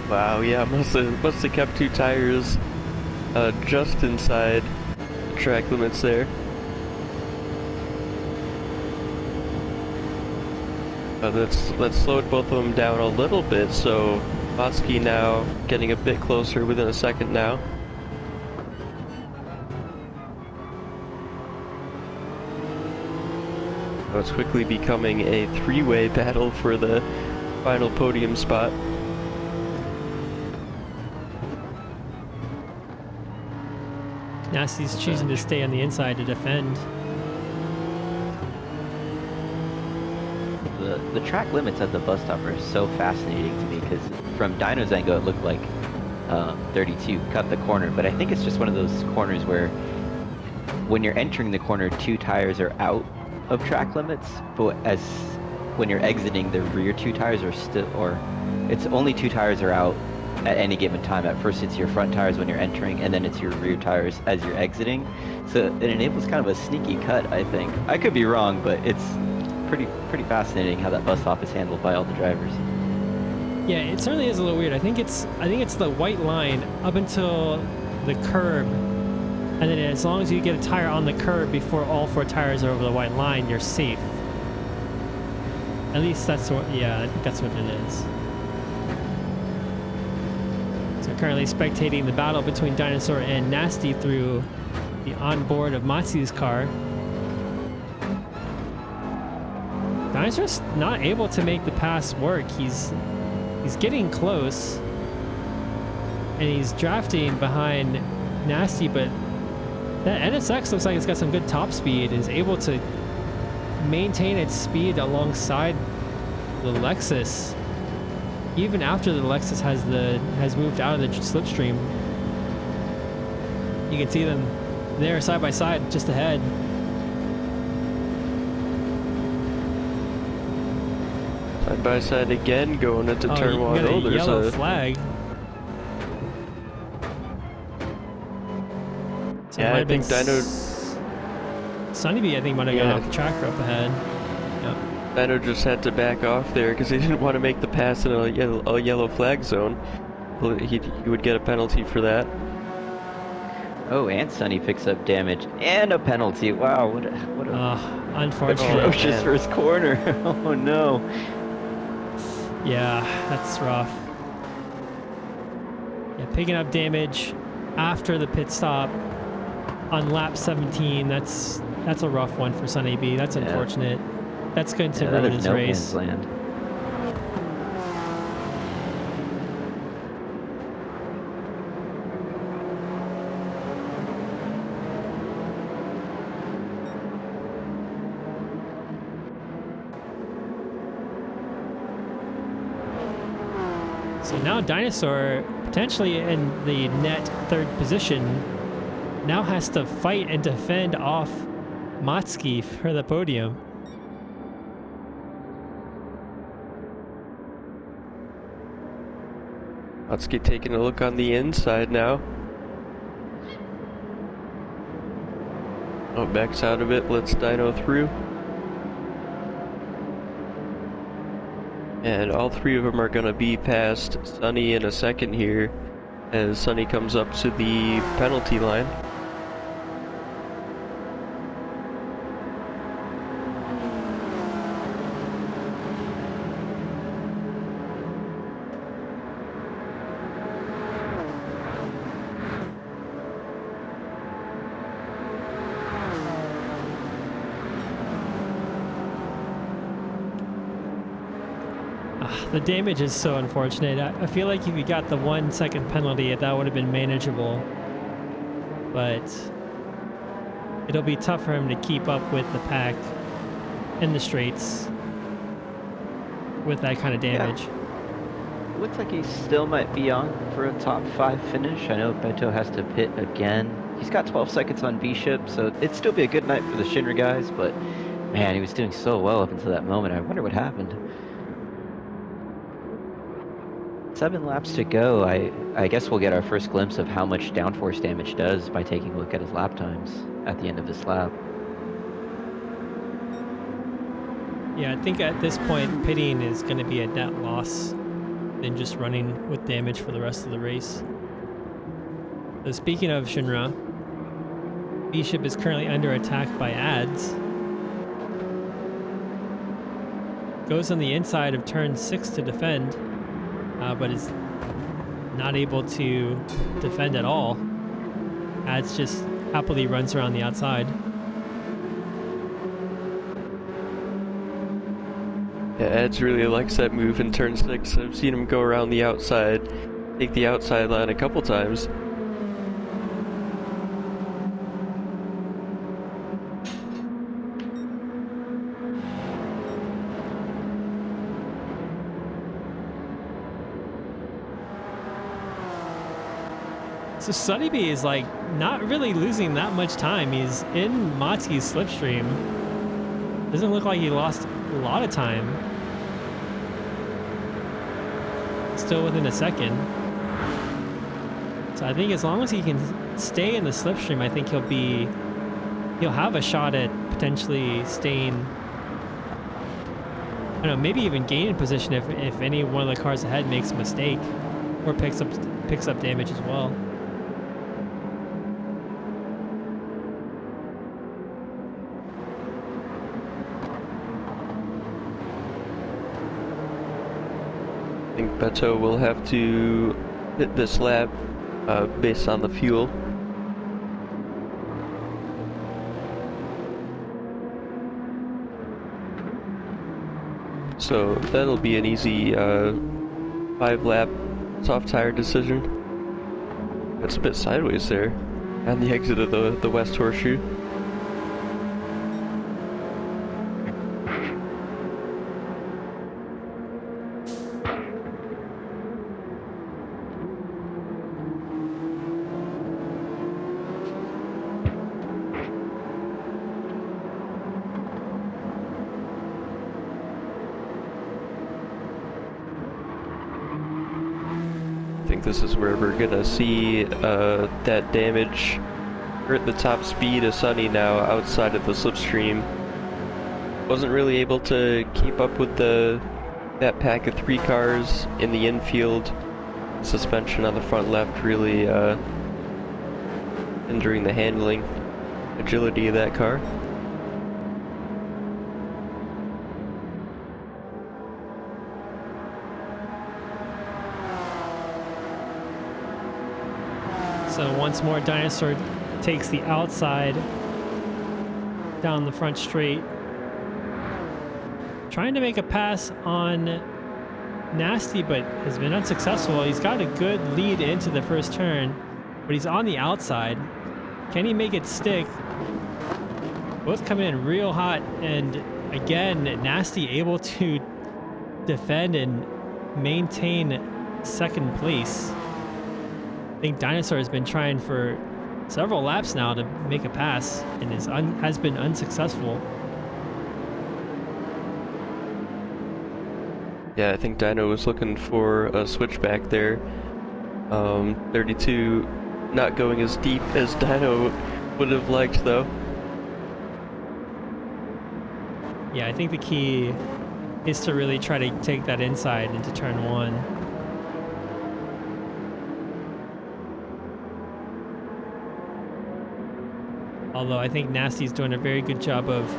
Wow, yeah, must have kept 2 tires just inside track limits there. Let's slow both of them down a little bit, so Botsky now getting a bit closer within a second now. So it's quickly becoming a 3-way battle for the final podium spot. Nasty's choosing to stay on the inside to defend. The track limits at the bus stop are so fascinating to me because from Dino's angle it looked like 32 cut the corner, but I think it's just one of those corners where when you're entering the corner 2 tires are out of track limits, but when you're exiting the rear 2 tires are still, or it's only 2 tires are out at any given time. At first it's your front tires when you're entering, and then it's your rear tires as you're exiting, so it enables kind of a sneaky cut. I think I could be wrong, but it's pretty fascinating how that bus stop is handled by all the drivers. Yeah, it certainly is a little weird. I think it's the white line up until the curb, and then as long as you get a tire on the curb before all 4 tires are over the white line, you're safe. At least that's what. Yeah, I think that's what it is. So currently spectating the battle between Dinosaur and Nasty through the onboard of Matsu's car. Dinosaur's not able to make the pass work. He's getting close, and he's drafting behind Nasty, but that NSX looks like it's got some good top speed and is able to maintain its speed alongside the Lexus, even after the Lexus has moved out of the slipstream. You can see them there side by side just ahead. Side by side again, going into turn 1. You got a There's yellow a flag. So it yeah. might I have been think Dino Sunny, I think, might have gone off the track up ahead. Yep. Dino just had to back off there because he didn't want to make the pass in a yellow flag zone. He would get a penalty for that. Oh, and Sunny picks up damage and a penalty. Wow, what a Unfortunate. atrocious man. first corner. Oh no. Yeah, that's rough. Yeah, picking up damage after the pit stop on lap 17. That's a rough one for Sunny B. That's Yeah. unfortunate. That's going to Yeah, that ruin is his no race. man's land. So now Dinosaur, potentially in the net third position, now has to fight and defend off Matsuki for the podium. Matsuki taking a look on the inside now. Oh, backs out of it, lets Dino through. And all three of them are going to be past Sunny in a second here as Sunny comes up to the penalty line. The damage is so unfortunate. I feel like if you got the 1 second penalty, that would have been manageable. But it'll be tough for him to keep up with the pack in the straights with that kind of damage. Yeah. Looks like he still might be on for a top 5 finish. I know Beto has to pit again. He's got 12 seconds on B-Ship, so it'd still be a good night for the Shinra guys, but man, he was doing so well up until that moment. I wonder what happened. 7 laps to go. I guess we'll get our first glimpse of how much downforce damage does by taking a look at his lap times at the end of this lap. Yeah, I think at this point, pitting is going to be a net loss than just running with damage for the rest of the race. So speaking of Shinra, B-Ship is currently under attack by ads. Goes on the inside of turn 6 to defend, but is not able to defend at all. Ads just happily runs around the outside. Yeah, Ads really likes that move in turn 6. I've seen him go around the outside, take the outside line a couple times. So Sunny B is like not really losing that much time. He's in Matsuki's slipstream. Doesn't look like he lost a lot of time. Still within a second. So I think as long as he can stay in the slipstream, I think he'll have a shot at potentially staying, I don't know, maybe even gaining position if any one of the cars ahead makes a mistake or picks up damage as well. I think Beto will have to hit this lap based on the fuel. So that'll be an easy 5-lap soft tire decision. That's a bit sideways there on the exit of the West Horseshoe. I think this is where we're gonna see that damage. We're at the top speed of Sunny now outside of the slipstream. Wasn't really able to keep up with that pack of 3 cars in the infield. Suspension on the front left really hindering the handling agility of that car. So once more, Dinosaur takes the outside down the front straight. Trying to make a pass on Nasty, but has been unsuccessful. He's got a good lead into the first turn, but he's on the outside. Can he make it stick? Both come in real hot, and again, Nasty able to defend and maintain second place. I think Dinosaur has been trying for several laps now to make a pass and has been unsuccessful. Yeah, I think Dino was looking for a switchback there. 32 not going as deep as Dino would have liked, though. Yeah, I think the key is to really try to take that inside into turn one. Although I think Nasty's doing a very good job of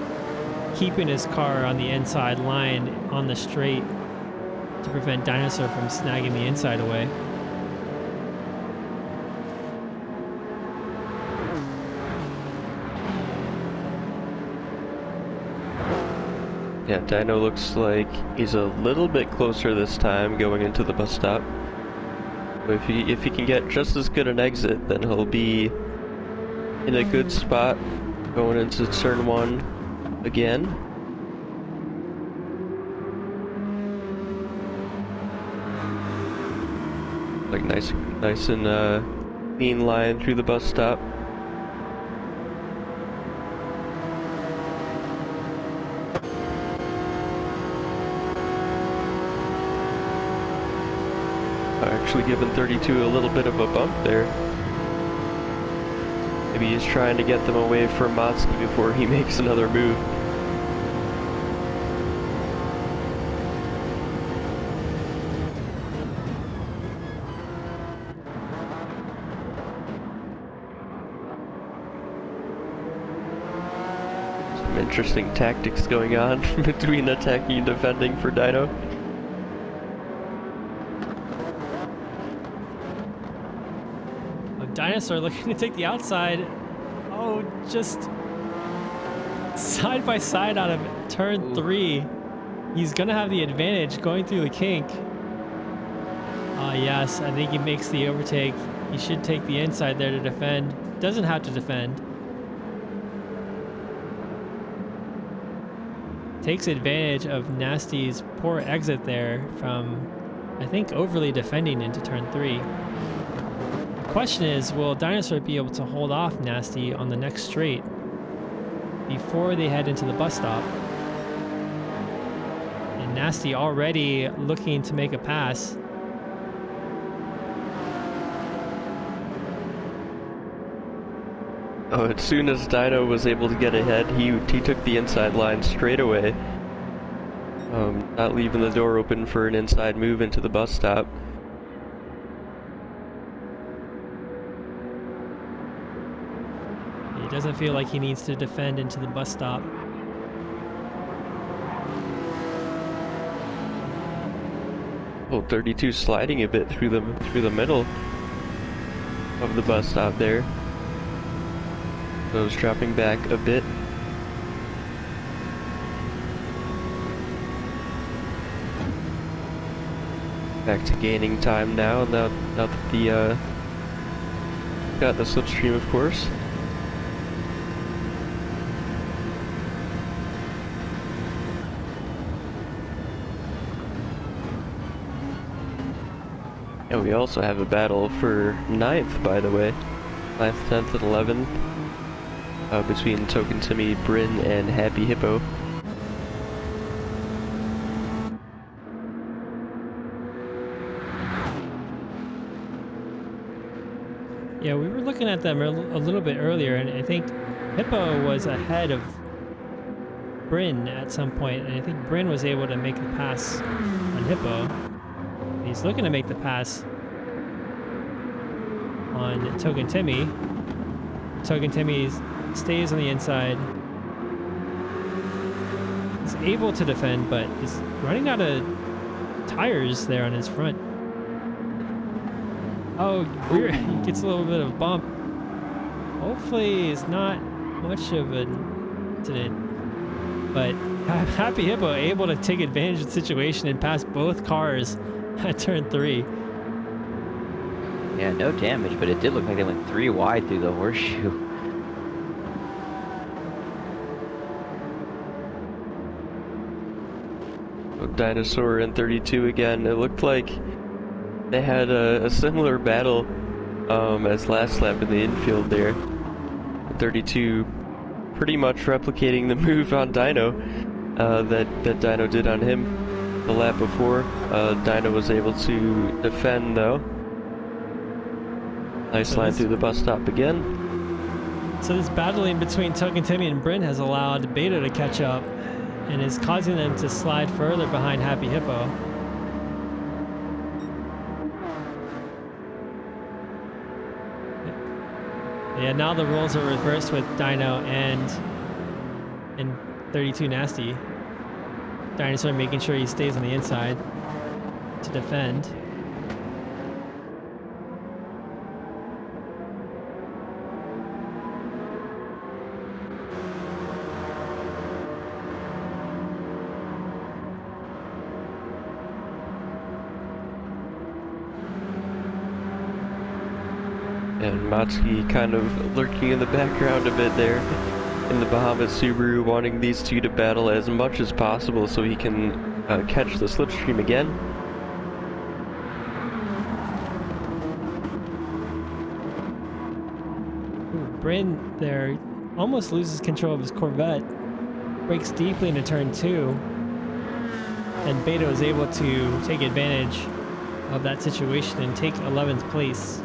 keeping his car on the inside line on the straight to prevent Dinosaur from snagging the inside away. Yeah, Dino looks like he's a little bit closer this time going into the bus stop. But if he can get just as good an exit, then he'll be in a good spot going into turn one again. Like nice and clean line through the bus stop. Actually giving 32 a little bit of a bump there. Maybe he's trying to get them away from Motsky before he makes another move. Some interesting tactics going on between attacking and defending for Dino. Dinosaur looking to take the outside. Oh, just side by side out of turn three. He's gonna have the advantage going through the kink. Yes, I think he makes the overtake. He should take the inside there to defend. Doesn't have to defend. Takes advantage of Nasty's poor exit there from, I think, overly defending into turn three. Question is, will Dinosaur be able to hold off Nasty on the next straight before they head into the bus stop? And Nasty already looking to make a pass. Oh, as soon as Dino was able to get ahead, he took the inside line straight away. Not leaving the door open for an inside move into the bus stop. Doesn't feel like he needs to defend into the bus stop. Oh, 32 sliding a bit through the middle of the bus stop there. So it's dropping back a bit. Back to gaining time now that the got the slipstream, of course. And we also have a battle for 9th, by the way. 9th, 10th, and 11th. Between Token Timmy, Bryn, and Happy Hippo. Yeah, we were looking at them a little bit earlier, and I think Hippo was ahead of Bryn at some point, and I think Bryn was able to make the pass on Hippo. He's looking to make the pass on Token Timmy. Token Timmy stays on the inside. He's able to defend, but is running out of tires there on his front. Oh, he gets a little bit of a bump. Hopefully it's not much of an incident. But Happy Hippo able to take advantage of the situation and pass both cars at turn 3. Yeah, no damage, but it did look like they went 3 wide through the horseshoe. Dinosaur and 32 again. It looked like they had a similar battle as last lap in the infield there. 32 pretty much replicating the move on Dino that Dino did on him the lap before. Dino was able to defend though. Nice line through the bus stop again. So this battling between Token Timmy and Bryn has allowed Beta to catch up and is causing them to slide further behind Happy Hippo. Yeah, now the roles are reversed with Dino and 32 Nasty. Dinosaur making sure he stays on the inside to defend. And Matsuki kind of lurking in the background a bit there in the Bahamut Subaru, wanting these two to battle as much as possible so he can catch the slipstream again. Bryn there almost loses control of his Corvette, breaks deeply into turn 2, and Beto is able to take advantage of that situation and take 11th place.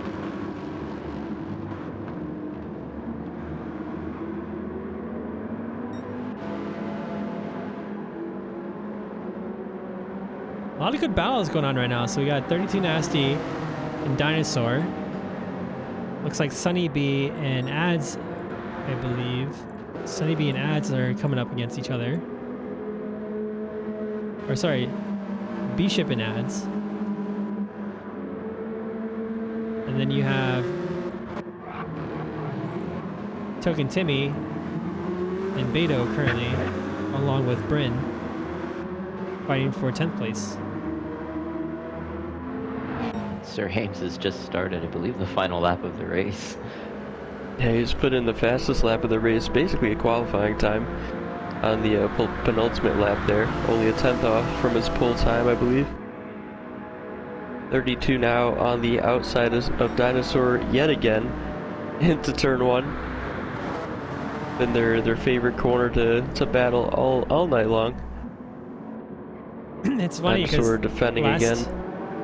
A lot of good battles going on right now. So we got 32 Nasty and Dinosaur. Looks like Sunny B and Ads, I believe. Sunny B and Ads are coming up against each other. Or sorry, B-Ship and Ads. And then you have Token Timmy and Beto currently, along with Bryn, fighting for 10th place. Sir Hames has just started, I believe, the final lap of the race. Yeah, he's put in the fastest lap of the race, basically a qualifying time on the penultimate lap there. Only a 10th off from his pole time, I believe. 32 now on the outside of Dinosaur yet again into turn 1. Been their favorite corner to battle all night long. It's funny because Dinosaur defending again.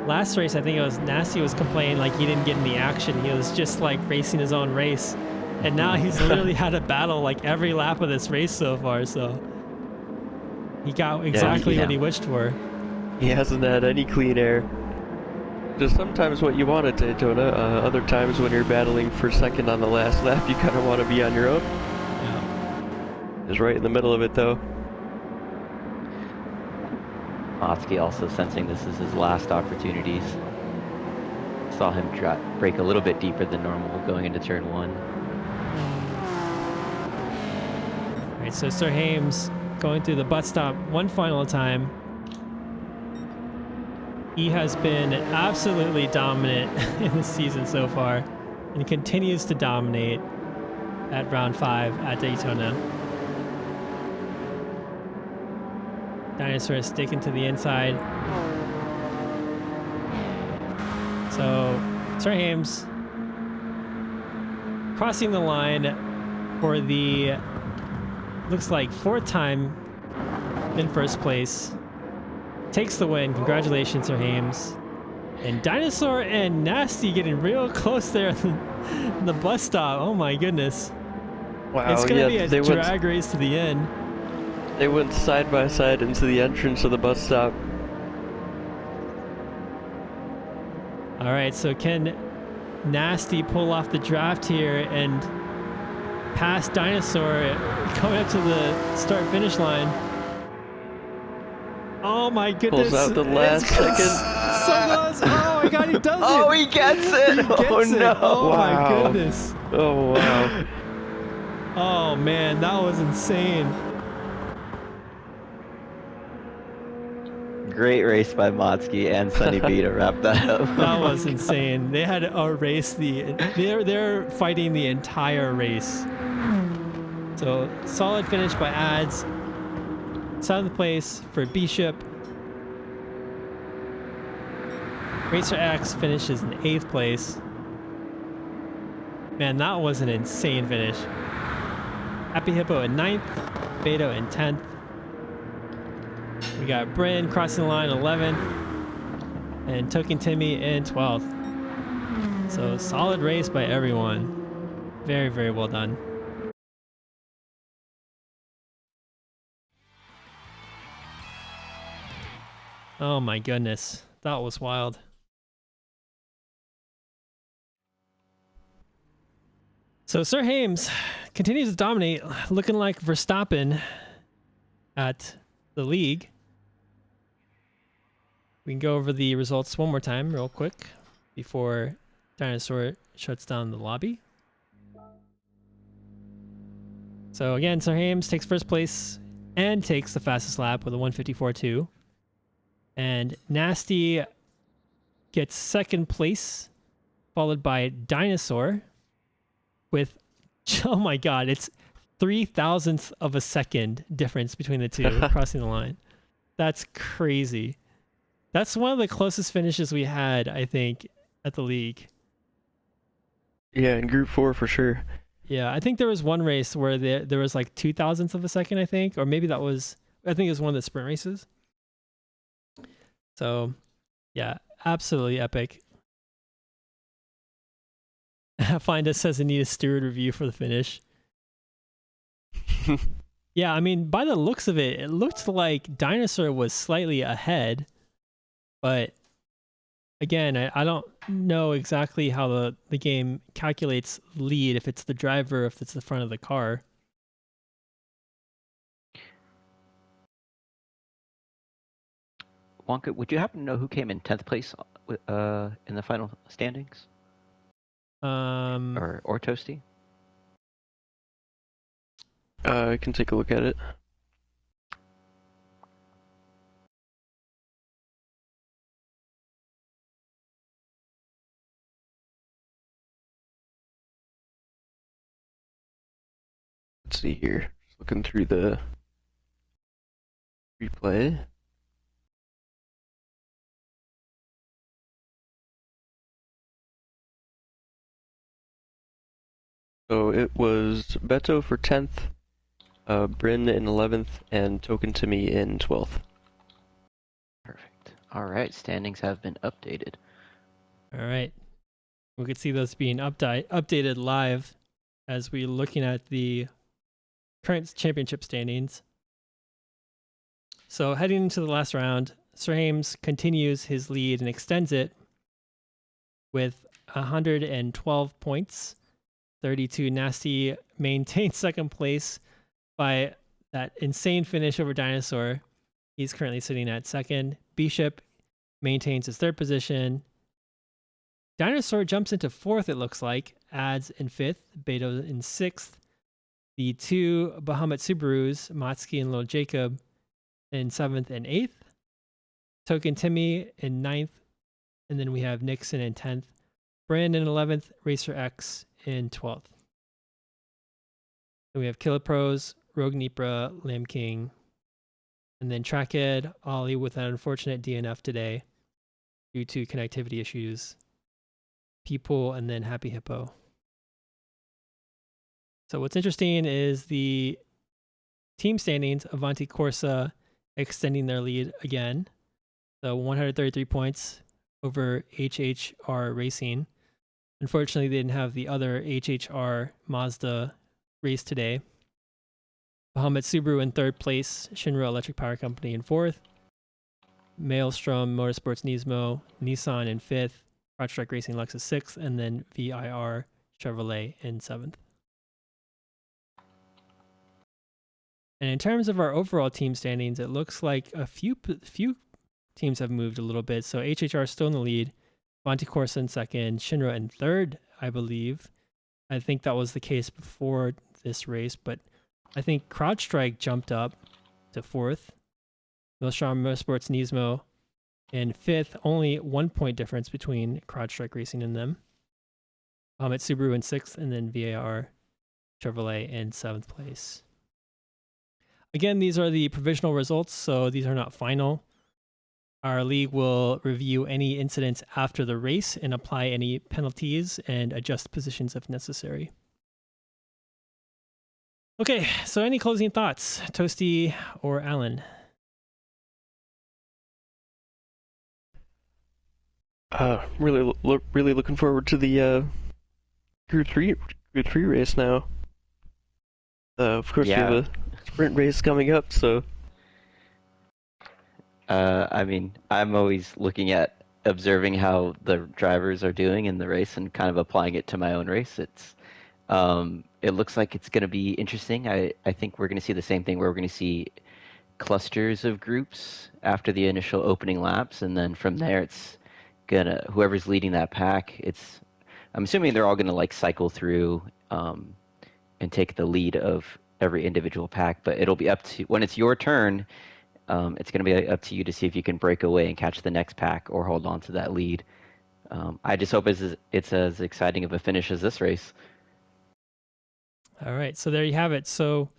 Last race, I think it was Nasty was complaining like he didn't get any action. He was just like racing his own race. And now he's literally had a battle like every lap of this race so far. So he got exactly what he wished for. He hasn't had any clean air. Just sometimes what you want at Daytona. Other times when you're battling for second on the last lap, you kind of want to be on your own. Yeah. He's right in the middle of it though. Matsuki also sensing this is his last opportunities. Saw him break a little bit deeper than normal going into turn 1. All right, so Sir Hames going through the butt stop one final time. He has been absolutely dominant in this season so far and continues to dominate at round 5 at Daytona. Dinosaur is sticking to the inside. So, Sir Hames crossing the line for the, looks like 4th time in first place. Takes the win. Congratulations, Sir Hames. And Dinosaur and Nasty getting real close there in the bus stop. Oh my goodness. Wow, it's going to be a drag race to the end. They went side by side into the entrance of the bus stop. All right, so can Nasty pull off the draft here and pass Dinosaur coming up to the start-finish line? Oh my goodness. Pulls out the last second. So close. Oh my god, he does Oh, it! he gets it! He gets Oh it! no! Oh my Wow. goodness! Oh wow. Oh man, that was insane. Great race by Motsky and Sunny B to wrap that up. That Oh my was God. insane. They had a race. They're fighting the entire race. So solid finish by Ads. 7th place for Bishop. Racer X finishes in 8th place. Man, that was an insane finish. Happy Hippo in 9th, Beto in 10th. We got Bryn crossing the line 11th, and Token Timmy in 12th. So solid race by everyone. Very, very well done. Oh my goodness, that was wild. So Sir Hames continues to dominate, looking like Verstappen at the league. We can go over the results one more time real quick before Dinosaur shuts down the lobby. So again, Sir Hames takes first place and takes the fastest lap with a 154.2. And Nasty gets second place, followed by Dinosaur with, oh my god, it's 0.003 of a second difference between the two crossing the line. That's crazy. That's one of the closest finishes we had, I think, at the league. Yeah, in Group 4 for sure. Yeah, I think there was one race where there was like 0.002 of a second, I think, or maybe that was, I think it was one of the sprint races. So, yeah, absolutely epic. Find us says Anita Stewart review for the finish. Yeah, I mean, by the looks of it, it looked like Dinosaur was slightly ahead, but again, I don't know exactly how the game calculates lead, if it's the driver, if it's the front of the car. Wonka, would you happen to know who came in 10th place in the final standings? Or Toasty? I can take a look at it. Let's see here. Just looking through the replay. So it was Beto for 10th, Bryn in 11th, and Token to me in 12th. Perfect. All right, standings have been updated. All right. We could see those being updated live as we're looking at the current championship standings. So heading into the last round, Sir Hames continues his lead and extends it with 112 points. 32 Nasty maintains second place by that insane finish over Dinosaur. He's currently sitting at second. Bishop maintains his third position. Dinosaur jumps into fourth, it looks like. Adds in fifth. Beto in sixth. The two Bahamut Subarus, Motsky and Little Jacob, in seventh and eighth. Token Timmy in ninth. And then we have Nixon in 10th. Brandon in 11th. Racer X in 12th. Then we have Killer Pros, Rogue Nipra, Lamb King, and then Trackhead, Ollie with an unfortunate DNF today due to connectivity issues. People, and then Happy Hippo. So what's interesting is the team standings, Avanti Corsa extending their lead again. So 133 points over HHR Racing. Unfortunately, they didn't have the other HHR Mazda race today. Bahamut Subaru in third place, Shinra Electric Power Company in fourth, Maelstrom Motorsports Nismo, Nissan in fifth, Crotchtrack Racing Lexus sixth, and then VIR Chevrolet in seventh. And in terms of our overall team standings, it looks like a few teams have moved a little bit. So HHR is still in the lead, Monte Corsa in second, Shinra in third, I believe. I think that was the case before this race, but I think CrowdStrike jumped up to fourth. Milstrom Motorsports Nismo in fifth, only 1 point difference between CrowdStrike Racing and them. It's Subaru in sixth, and then VAR Chevrolet in seventh place. Again, these are the provisional results, so these are not final. Our league will review any incidents after the race and apply any penalties and adjust positions if necessary. Okay, so any closing thoughts, Toasty or Alan? Really looking forward to the Group 3 race now. Of course, we have a sprint race coming up, so. I mean, I'm always looking at observing how the drivers are doing in the race and kind of applying it to my own race. It looks like it's going to be interesting. I think we're going to see the same thing where we're going to see clusters of groups after the initial opening laps, and then from there it's gonna whoever's leading that pack. I'm assuming they're all going to like cycle through and take the lead of every individual pack, but it'll be up to when it's your turn. It's going to be up to you to see if you can break away and catch the next pack or hold on to that lead. I just hope it's as exciting of a finish as this race. All right, so there you have it. So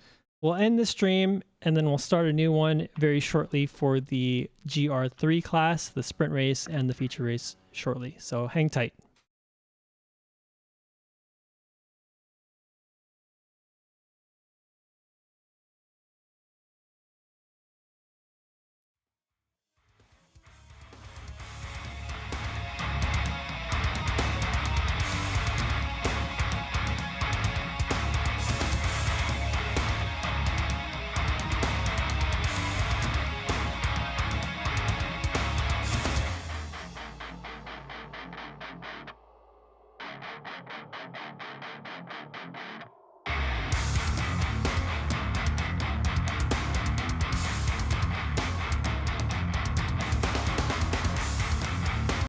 we'll end the stream and then we'll start a new one very shortly for the GR3 class, the sprint race, and the feature race shortly. So hang tight.